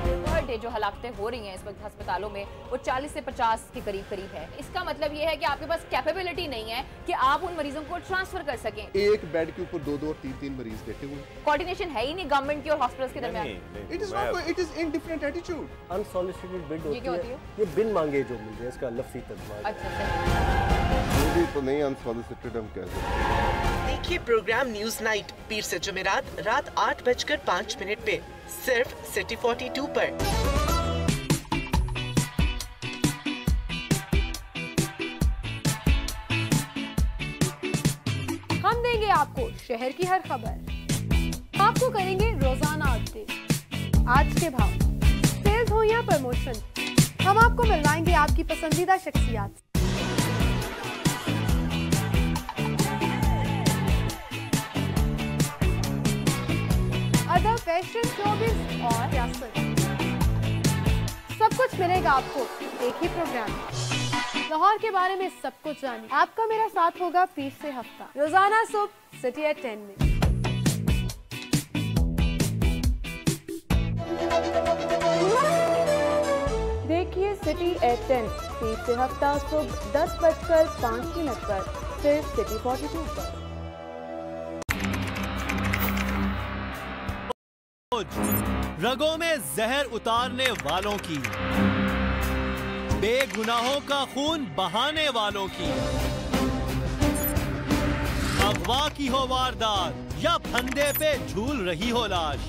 पर डे जो हलाकतें हो रही हैं इस वक्त अस्पतालों में वो 40 से 50 के करीब है। इसका मतलब ये है कि आपके पास कैपेबिलिटी नहीं है कि आप उन मरीजों को ट्रांसफर कर सकें। एक बेड के ऊपर 2-2 और 3-3 मरीज बैठे हुए। कोऑर्डिनेशन है ही नहीं गवर्नमेंट की और हॉस्पिटल्स के दरमियान। It is in different attitude. Unsolicited bid होती है, ये बिन मांगे जो मिल रहे हैं, इसका लफ्ज़ी तर्जुमा। अच्छा ये तो नहीं अनसॉलिसिटेड हम कह सकते। देखिए प्रोग्राम न्यूज नाइट पीर से जुमेरात रात 8:05 पे सिर्फ सिटी 42 पर। हम देंगे आपको शहर की हर खबर। आपको करेंगे रोजाना अपडेट, आज के भाव, सेल्स हो या प्रमोशन, हम आपको मिलवाएंगे आपकी पसंदीदा शख्सियात। अदब, फैशन, शोबिज़ और सियासत, सब कुछ मिलेगा आपको एक ही प्रोग्राम में। लाहौर के बारे में सब कुछ जानिए। आपका मेरा साथ होगा पीर से हफ्ता, रोजाना सुबह सिटी एट 10 में। देखिए सिटी एट 10 पीर से हफ्ता सुबह 10:05 पर सिर्फ सिटी 42 पर। रगों में जहर उतारने वालों की, बेगुनाहों का खून बहाने वालों की, अगवा की हो वारदात या फंदे पे झूल रही हो लाश,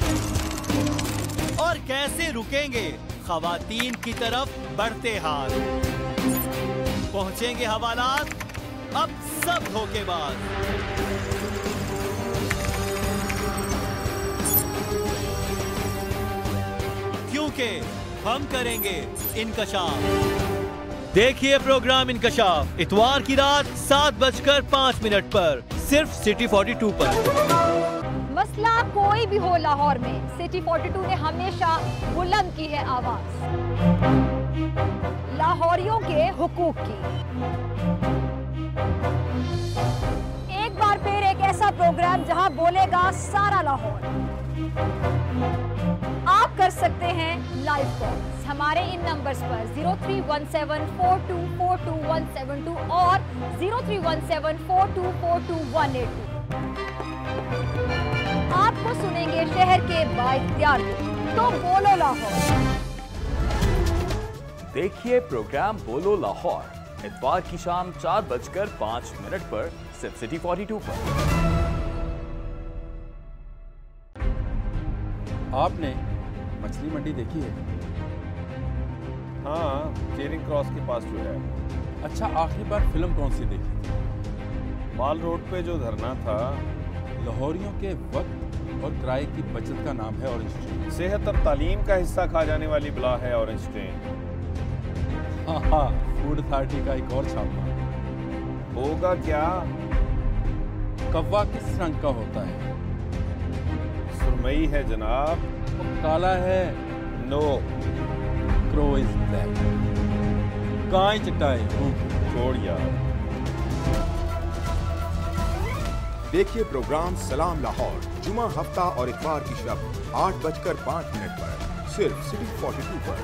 और कैसे रुकेंगे खवातीन की तरफ बढ़ते हाथ। पहुंचेंगे हवालात अब सब धोखेबाज। क्योंकि हम करेंगे इनकशाफ। देखिए प्रोग्राम इनकशाफ इतवार की रात 7:05 पर सिर्फ सिटी 42 पर। मसला कोई भी हो लाहौर में, सिटी 42 ने हमेशा बुलंद की है आवाज लाहौरियों के हुकूक की। एक बार फिर एक ऐसा प्रोग्राम जहां बोलेगा सारा लाहौर। आप कर सकते हैं लाइव कॉल हमारे इन नंबर्स पर 031742422172 और 031742428182। आपको सुनेंगे शहर के बाइख्तियार तो बोलो लाहौर। देखिए प्रोग्राम बोलो लाहौर इतवार की शाम 4:05 पर सिर्फ सिटी 42 पर। आपने मछली मंडी देखी है? हाँ, चेरिंग क्रॉस के पास जो है। अच्छा, आखिरी बार फिल्म कौन सी देखी थी? माल रोड पे जो धरना था। लाहौरियों के वक्त और किराए की बचत का नाम है ऑरेंज ट्रेन। सेहत और तालीम का हिस्सा खा जाने वाली बला है ऑरेंज ट्रेन। हाँ, फूड अथॉरिटी का एक और छापा होगा क्या? कौवा किस रंग का होता है? सुरमई है जनाब। काला है? नो। Crow is black. गाय चटाए छोड़ यार। देखिए प्रोग्राम सलाम लाहौर जुमा हफ्ता और इतवार की शब 8:05 पर सिर्फ सिटी 42 पर।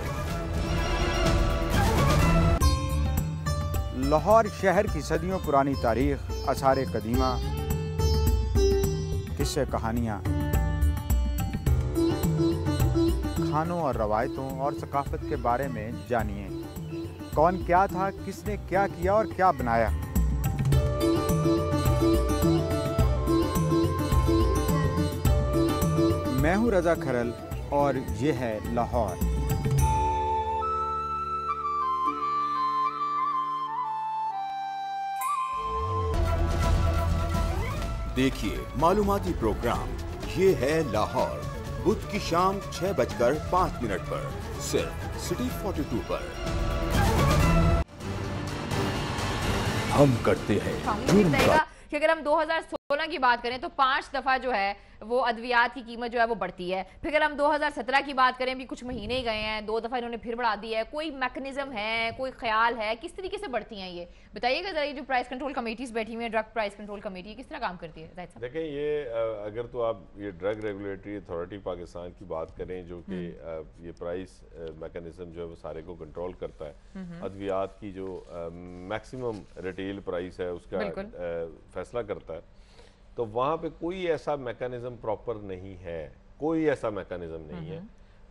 लाहौर शहर की सदियों पुरानी तारीख, आसार कदीमा, किस्से कहानियाँ, खानों और रवायतों और सकाफत के बारे में जानिए। कौन क्या था, किसने क्या किया और क्या बनाया। मैं हूं रजा खरल और ये है लाहौर। देखिए मालूमाती प्रोग्राम ये है लाहौर, बुध की शाम 6:05 पर सिर्फ सिटी 42 पर। हम करते हैं जुर्म का। कि अगर हम 2016 की बात करें तो 5 दफ़ा जो है वो अद्वियात की कीमत जो है वो बढ़ती है। फिर अगर हम 2017 की बात करें, भी कुछ महीने ही गए हैं, 2 दफ़ा इन्होंने फिर बढ़ा दी है। कोई मैकेनिज्म है, कोई ख्याल है किस तरीके से बढ़ती हैं ये? बताइएगा जरा। ये जो प्राइस कंट्रोल कमेटीज बैठी हुई है, ड्रग प्राइस कंट्रोल कमेटी, किस तरह काम करती है? देखें, ये अगर तो आप ये ड्रग रेगुलेटरी अथॉरिटी पाकिस्तान की बात करें, जो कि ये प्राइस मैकेनिज्म जो है वो सारे को कंट्रोल करता है। अद्वियात की जो मैक्सिमम रिटेल प्राइस है उसका फैसला करता है। तो वहाँ पे कोई ऐसा मैकेनिज्म प्रॉपर नहीं है, कोई ऐसा मैकेनिज्म नहीं है।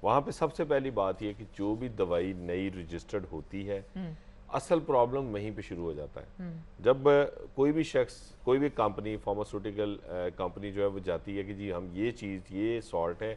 वहाँ पे सबसे पहली बात यह कि जो भी दवाई नई रजिस्टर्ड होती है, असल प्रॉब्लम वहीं पे शुरू हो जाता है। जब कोई भी शख्स, कोई भी कंपनी, फार्मास्यूटिकल कंपनी जो है वो जाती है कि जी हम ये चीज़, ये सॉल्ट है,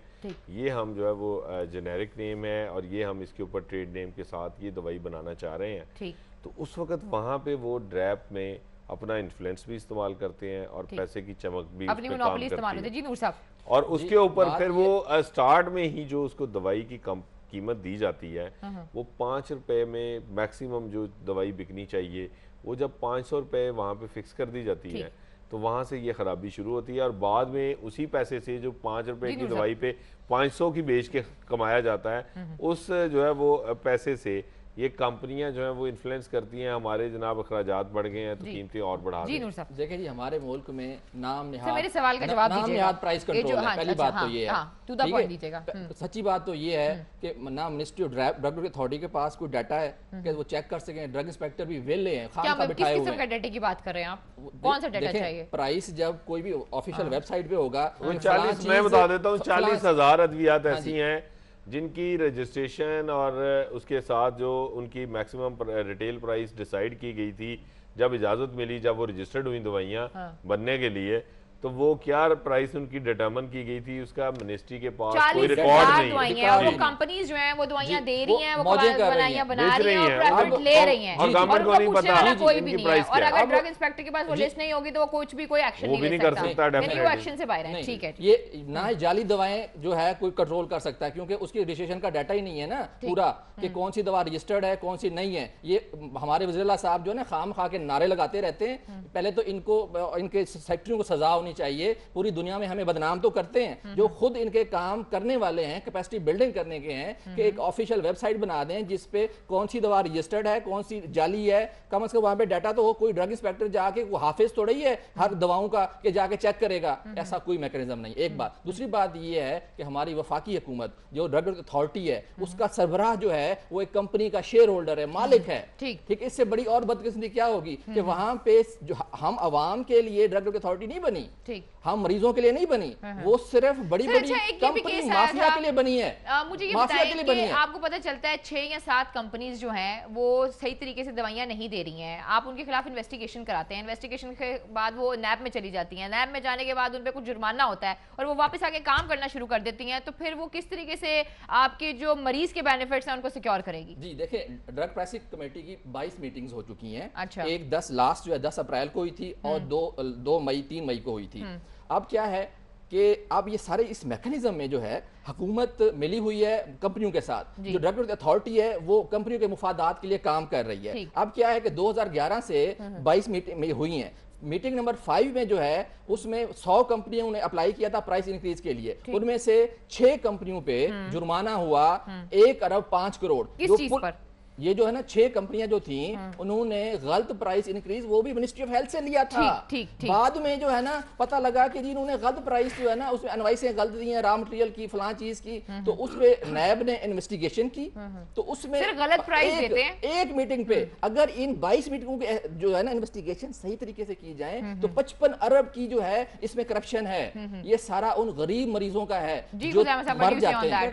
ये हम जो है वो जेनेरिक नेम है और ये हम इसके ऊपर ट्रेड नेम के साथ ये दवाई बनाना चाह रहे हैं, तो उस वक्त वहाँ पे वो ड्रैप में अपना इन्फ्लुएंस भी इस्तेमाल करते हैं और पैसे की चमक भी अपनी मोनोपोली इस्तेमाल होती है। जी नूर साहब। और उसके ऊपर फिर वो स्टार्ट में ही जो उसको दवाई की कीमत दी जाती है वो 5 रुपए में मैक्सिमम जो दवाई बिकनी चाहिए, वो जब 500 रुपए वहाँ पे फिक्स कर दी जाती है तो वहाँ से ये खराबी शुरू होती है। और बाद में उसी पैसे से जो 5 रुपए की दवाई पे 500 की बेच के कमाया जाता है, उस जो है वो पैसे से ये कंपनियां जो है वो इन्फ्लुएंस करती हैं, हमारे जनाब अखराजात बढ़ गए हैं तो कीमतें और बढ़ा रही हैं। देखिए जी, हमारे मुल्क में नाम मेरे सवाल का जवाब दीजिएगा। प्राइस कंट्रोल है, पहली बात तो ये है। सच्ची बात तो ये है कि ना मिनिस्ट्री ऑफ ड्रग अथॉरिटी के पास कोई डाटा है कि वो चेक कर सकें। ड्रग इंस्पेक्टर भी वेले हैं, खाम का बिठाए हुए हैं। किस किस्म का डाटा की बात कर रहे हैं आप? कौन सा डाटा चाहिए? प्राइस जब कोई भी ऑफिशियल वेबसाइट पे होगा, मैं बता देता हूँ 40,000 अद्वियात ऐसी हैं जिनकी रजिस्ट्रेशन और उसके साथ जो उनकी मैक्सिमम रिटेल प्राइस डिसाइड की गई थी, जब इजाजत मिली, जब वो रजिस्टर्ड हुई दवाइयाँ बनने के लिए, तो वो क्या प्राइस उनकी डिटरमिन की गई थी, उसका मिनिस्ट्री के पास कोई रिकॉर्ड नहीं है। और वो कंपनीज जो हैं वो दवाइयां दे रही हैं, वो दवाइयां बना रही हैं और प्रॉफिट ले रही हैं, और गवर्नमेंट को नहीं पता कोई भी नहीं है। और अगर ड्रग इंस्पेक्टर के पास वो लिस्ट नहीं होगी तो वो कुछ भी कोई एक्शन नहीं कर सकता, यानी वो एक्शन से बाहर है। ठीक है, ये ना जाली दवाएं जो है कोई कंट्रोल कर सकता है, क्योंकि उसकी रजिस्ट्रेशन का डाटा ही नहीं है ना पूरा कि कौन सी दवा रजिस्टर्ड है, कौन सी नहीं है। ये हमारे वज़ीर साहब जो है ना खाम खा के नारे लगाते रहते हैं। पहले तो इनको, इनके सेक्रेटरियों को सजा होनी चाहिए। पूरी दुनिया में हमें बदनाम तो करते हैं, जो खुद इनके काम करने वाले हैं, कैपेसिटी बिल्डिंग करने के हैं, कि एक ऑफिशियल वेबसाइट बना दें जिस पे कौन सी दवा रजिस्टर्ड है, कौन सी जाली है। कम से कम वहां पे डाटा तो हो। कोई ड्रग इंस्पेक्टर जाके वो हाफिज थोड़ा ही है हर दवाओं का कि जाके चेक करेगा, ऐसा कोई मैकेनिज्म नहीं। एक बात। दूसरी बात ये है कि हमारी वफाकी हुकूमत जो ड्रग अथॉरिटी है उसका सरबराह जो है वो एक कंपनी का शेयर होल्डर है, मालिक है। ठीक, इससे बड़ी और बदकिस्मती क्या होगी कि वहां पे जो हम अवाम के लिए ड्रग अथॉरिटी नहीं बनी, ठीक, हम मरीजों के लिए नहीं बनी, वो सिर्फ बड़ी बड़ी कंपनी माफिया के लिए बनी है। मुझे ये बताइए कि आपको पता चलता है 6 या 7 कंपनीज जो हैं वो सही तरीके से दवाइयां नहीं दे रही हैं, आप उनके खिलाफ इन्वेस्टिगेशन कराते हैं, इन्वेस्टिगेशन के बाद वो नैब में चली जाती हैं, नैब में जाने के बाद उन पर कुछ जुर्माना होता है और वो वापस आके काम करना शुरू कर देती हैं, तो फिर वो किस तरीके से आपके जो मरीज के बेनिफिट्स हैं उनको सिक्योर करेगी? जी देखिए, ड्रग प्राइसिंग कमेटी की 22 मीटिंग्स हो चुकी हैं। अच्छा। एक 10 अप्रैल को हुई थी और 3 मई को हुई थी। अब क्या है कि अब ये सारे इस मैकेनिज्म में जो है हुकूमत मिली हुई है कंपनियों के साथ, जो ड्रग अथॉरिटी है वो कंपनियों के मुफादात के लिए काम कर रही है। अब क्या है कि 2011 से 22 मीटिंग हुई हैं। मीटिंग नंबर 5 में जो है उसमें 100 कंपनियों ने अप्लाई किया था प्राइस इंक्रीज के लिए, उनमें से 6 कंपनियों पे जुर्माना हुआ 1 अरब 5 करोड़। किस चीज पर? ये जो है ना 6 कंपनियां जो थी उन्होंने गलत प्राइस इंक्रीज वो भी मिनिस्ट्री ऑफ हेल्थ से लिया था। ठीक। बाद में जो है ना पता लगा कि जी इन्होंने गलत प्राइस जो है ना उसमें इनवॉइसें गलत दी हैं, रॉ मटेरियल की फलां चीज की, तो उस पे नैब ने इन्वेस्टिगेशन की, तो उसमें सिर्फ गलत प्राइस देते हैं। एक मीटिंग पे अगर इन 22 मीटिंगों के जो है ना इन्वेस्टिगेशन सही तरीके से की जाए तो 55 अरब की जो है इसमें करप्शन है। ये सारा उन गरीब मरीजों का है जो मर जाते हैं।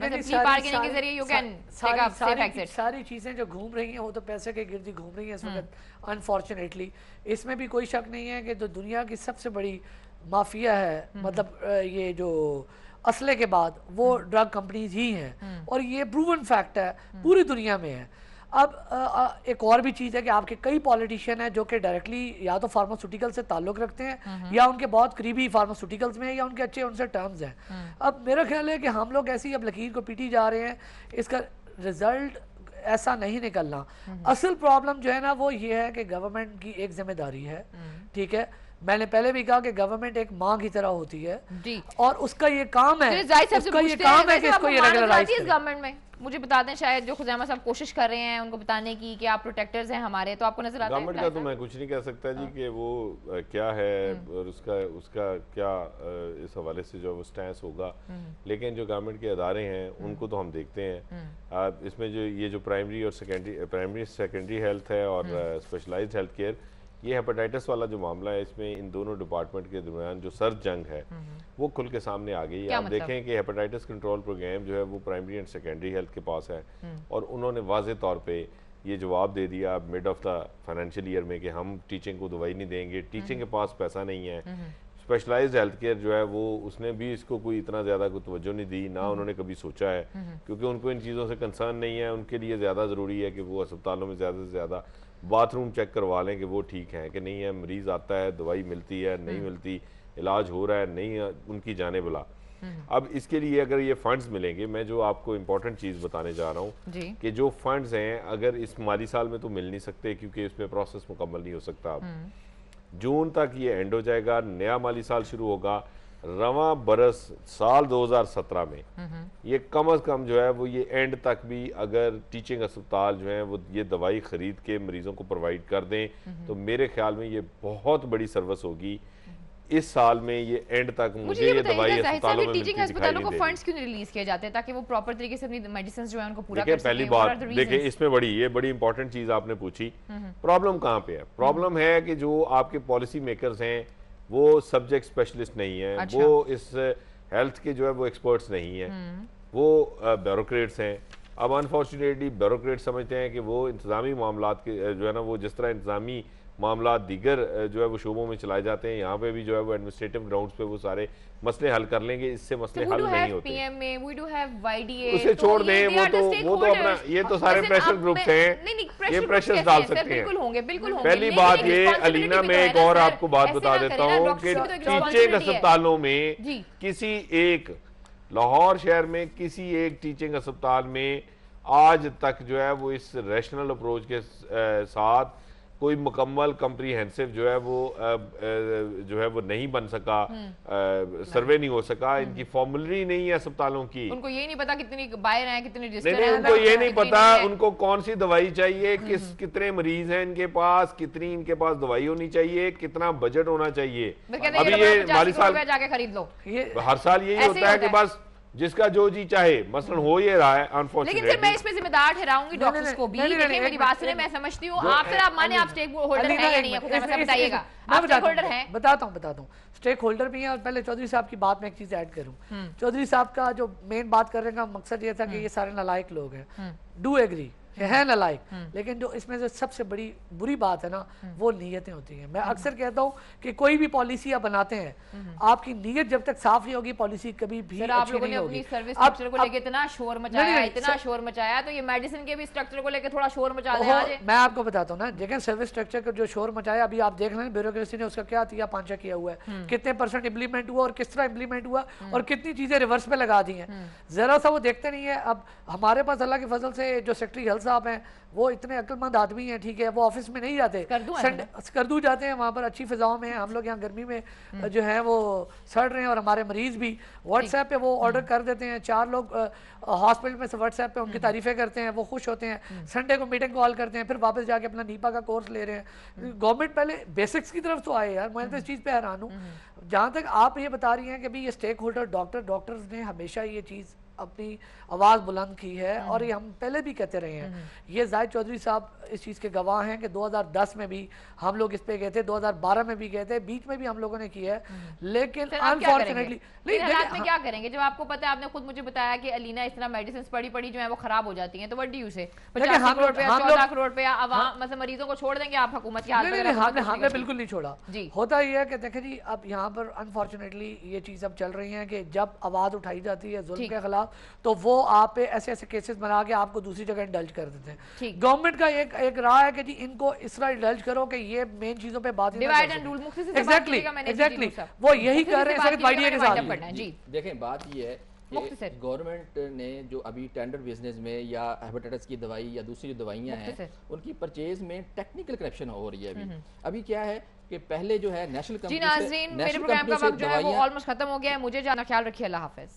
सारी चीजें जो घूम रही हैं वो तो पैसे के गिर्द घूम रही हैं इस वक्त, अनफॉर्चुनेटली। इसमें भी कोई शक नहीं है कि जो दुनिया की सबसे बड़ी माफिया है, मतलब ये जो असले के बाद वो ड्रग कंपनीज ही हैं, और ये प्रूवन फैक्ट है, पूरी दुनिया में है। अब एक और भी चीज़ है कि आपके कई पॉलिटिशियन हैं जो कि डायरेक्टली या तो फार्मास्यूटिकल से ताल्लुक रखते हैं या उनके बहुत करीबी फार्मास्यूटिकल्स में है या उनके अच्छे उनसे टर्म्स हैं। अब मेरा ख्याल है कि हम लोग ऐसी अब लकीर को पीटी जा रहे हैं, इसका रिजल्ट ऐसा नहीं निकलना। असल प्रॉब्लम जो है ना वो ये है कि गवर्नमेंट की एक जिम्मेदारी है, ठीक है। मैंने पहले भी कहा कि गवर्नमेंट एक माँ की तरह होती है और उसका ये काम है, उसका ये काम है कि इसको ये रेगुलराइज करें। गवर्नमेंट में मुझे बता दें, शायद जो खुज़ैमा साहब कोशिश कर रहे हैं उनको बताने की कि आप प्रोटेक्टर्स हैं हमारे, तो आपको नजर आता है गवर्नमेंट का तो मैं कुछ नहीं कह सकता जी कि वो क्या है और उसका क्या इस हवाले से जो वो स्टैंस होगा, लेकिन जो गवर्नमेंट के अदारे हैं उनको तो हम देखते हैं। इसमें जो ये जो प्राइमरी सेकेंडरी हेल्थ है और स्पेशलाइज्ड हेल्थ केयर, ये हेपेटाइटिस वाला जो मामला है इसमें इन दोनों डिपार्टमेंट के दरमियान जो सर्द जंग है वो खुल के सामने आ गई है। आप देखें कि हेपेटाइटिस कंट्रोल प्रोग्राम जो है वो प्राइमरी एंड सेकेंडरी हेल्थ के पास है और उन्होंने वाज़ेह तौर पे ये जवाब दे दिया mid of the financial year में कि हम टीचिंग को दवाई नहीं देंगे, टीचिंग के पास पैसा नहीं है। स्पेशलाइज्ड हेल्थ केयर जो है वो उसने भी इसको कोई इतना ज़्यादा कोई तवज्जो नहीं दी, ना उन्होंने कभी सोचा है, क्योंकि उनको इन चीज़ों से कंसर्न नहीं है। उनके लिए ज़्यादा ज़रूरी है कि वो अस्पतालों में ज़्यादा से ज़्यादा बाथरूम चेक करवा लें कि वो ठीक है कि नहीं है, मरीज़ आता है, दवाई मिलती है नहीं मिलती, इलाज हो रहा है नहीं, उनकी जाने बुला। अब इसके लिए अगर ये फंड्स मिलेंगे, मैं जो आपको इम्पोर्टेंट चीज़ बताने जा रहा हूँ कि जो फंड्स हैं अगर इस माली साल में तो मिल नहीं सकते क्योंकि इसमें प्रोसेस मुकम्मल नहीं हो सकता। अब जून तक ये एंड हो जाएगा, नया माली साल शुरू होगा। रवां बरस साल 2017 में ये कम अज़ कम जो है वो ये एंड तक भी अगर टीचिंग अस्पताल जो है वो ये दवाई खरीद के मरीजों को प्रोवाइड कर दें तो मेरे ख्याल में ये बहुत बड़ी सर्विस होगी। इस साल में ये एंड तक मुझे ये दवाई अस्पतालों में टीचिंग अस्पतालों को फंड्स क्यों रिलीज किए जाते हैं ताकि वो प्रॉपर तरीके से अपनी मेडिसिन जो है उनको पूरा कर सकें। पहली बात देखिए, इसमें बड़ी इंपॉर्टेंट चीज आपने पूछी, प्रॉब्लम कहाँ पे है? प्रॉब्लम है कि जो आपके पॉलिसी मेकर्स हैं वो सब्जेक्ट स्पेशलिस्ट नहीं है। अच्छा। वो इस हेल्थ के जो है वो एक्सपर्ट्स नहीं है, वो ब्यूरोक्रेट्स हैं। अब अनफॉर्चुनेटली ब्यूरोक्रेट समझते हैं कि वो इंतजामी मामलात के जो है ना वो जिस तरह इंतजामी मामला दीगर जो है वो शोबों में चलाए जाते हैं, यहाँ पे भी जो है वो एडमिनिस्ट्रेटिव ग्राउंड्स पे वो सारे मसले हल कर लेंगे, इससे मसले हल नहीं होते। उसे छोड़ दें, वो तो अपना ये तो सारे प्रेशर ग्रुप्स हैं, ये प्रेशर डाल सकते हैं। पहली बात ये अलीना में एक और आपको बात बता देता हूँ कि टीचिंग अस्पतालों में किसी एक लाहौर शहर में किसी एक टीचिंग अस्पताल में आज तक जो है वो इस रैशनल अप्रोच के साथ कोई मुकम्मल कम्प्रीहेंसिव जो है वो नहीं बन सका, सर्वे नहीं हो सका। इनकी फॉर्मूलरी नहीं है अस्पतालों की, उनको ये नहीं पता कितनी बाहर हैं कितनी नहीं, उनको ये नहीं पता उनको कौन सी दवाई चाहिए, कितने मरीज हैं इनके पास, कितनी इनके पास दवाई होनी चाहिए, कितना बजट होना चाहिए। अभी ये माली साल जाके खरीद लो, हर साल यही होता है कि बस जिसका जो जी चाहे, मसलन हो ये रहा है अनफॉर्चुनेटली। लेकिन फिर मैं इस पे जिम्मेदार ठहराऊंगी डॉक्टर्स को भी। देखिए मेरी बात सुने, मैं समझती हूँ आप फिर आप माने आप स्टेक होल्डर हैं या नहीं है, बताइएगा। आप स्टेक होल्डर हैं? बताता हूँ स्टेक होल्डर भी है। और पहले चौधरी साहब की बात में एक चीज ऐड करूँ। चौधरी साहब का जो मेन बात करने का मकसद ये था कि ये सारे नालायक लोग हैं, डू एग्री है नालायक, लेकिन जो इसमें जो सबसे बड़ी बुरी बात है ना वो नीयतें होती हैं। मैं अक्सर कहता हूँ कि कोई भी पॉलिसी आप बनाते हैं, आपकी नीयत जब तक साफ नहीं होगी पॉलिसी कभी भी आप लोगों ने अपनी सर्विस स्ट्रक्चर को लेकर इतना शोर मचाया, इतना शोर मचाया, तो ये मेडिसिन के भी स्ट्रक्चर को लेकर थोड़ा शोर मचा दें। मैं आपको बताता हूँ ना, लेकिन सर्विस स्ट्रक्चर का जो शोर मचाया, अभी आप देख रहे हैं ब्यूरोक्रेसी ने उसका क्या तिया पांचा किया हुआ है, कितने % इम्प्लीमेंट हुआ और किस तरह इम्प्लीमेंट हुआ और कितनी चीजें रिवर्स में लगा दी हैं, जरा सा वो देखते नहीं है। अब हमारे पास अल्लाह के फजल से जो सेक्रेटरी हेल्थ साहब हैं वो इतने अक्लमंद आदमी हैं, ठीक है, वो ऑफिस में नहीं जाते, करदू जाते हैं, वहाँ पर अच्छी फिजाओं में। हम लोग यहाँ गर्मी में जो है वो सड़ रहे हैं और हमारे मरीज भी व्हाट्सएप पे वो ऑर्डर कर देते हैं। 4 लोग हॉस्पिटल में से व्हाट्सएप पे उनकी तारीफें करते हैं, वो खुश होते हैं। संडे को मीटिंग कॉल करते हैं, फिर वापस जाके अपना नीपा का कोर्स ले रहे हैं। गवर्नमेंट पहले बेसिक्स की तरफ तो आए यार, मैं तो इस चीज़ पे हैरान हूँ। जहाँ तक आप ये बता रही हैं कि भाई ये स्टेक होल्डर डॉक्टर्स ने हमेशा ये चीज़ अपनी आवाज़ बुलंद की है और ये हम पहले भी कहते रहे हैं। ये जाहिद चौधरी साहब इस चीज़ के गवाह हैं कि 2010 में भी हम लोग इस पे गए थे, 2012 में भी गए थे, बीच में भी हम लोगों ने किया है, लेकिन अनफॉर्चुनेटली हालात में क्या करेंगे जब आपको पता है, आपने खुद मुझे बताया कि अलीना इस तरह मेडिसिन पड़ी जो है वो खराब हो जाती हैं, तो व्हाट डू यू से 50 करोड़ पे 14 करोड़ पे मतलब मरीजों को छोड़ देंगे आप हुकूमत की हालत? हमने बिल्कुल नहीं छोड़ा। होता ही है कि देखें जी, अब यहाँ पर अनफॉर्चुनेटली ये चीज़ अब चल रही है कि जब आवाज़ उठाई जाती है जुल्म के खिलाफ, तो वो आप पे ऐसे ऐसे केसेस बना के आपको दूसरी जगह इंडल्ज कर देते हैं। गवर्नमेंट का एक राह है कि जी इनको इस तरह इंडल्ज करो कि ये मेन चीजों पे बात एग्जैक्टली वो यही कर रहे हैं। जी देखें, बात ये है कि गवर्नमेंट ने जो अभी टेंडर बिजनेस में या हेपेटाइटिस की दवाई या दूसरी जो दवाइयाँ हैं उनकी परचेज में टेक्निकल करप्शन हो रही है। अभी क्या है कि पहले जो है नेशनल कंपनी, मेरे प्रोग्राम का वक्त जो है वो ऑलमोस्ट खत्म हो गया है। मुझे जाना, ख्याल रखिए, अल्लाह हाफिज।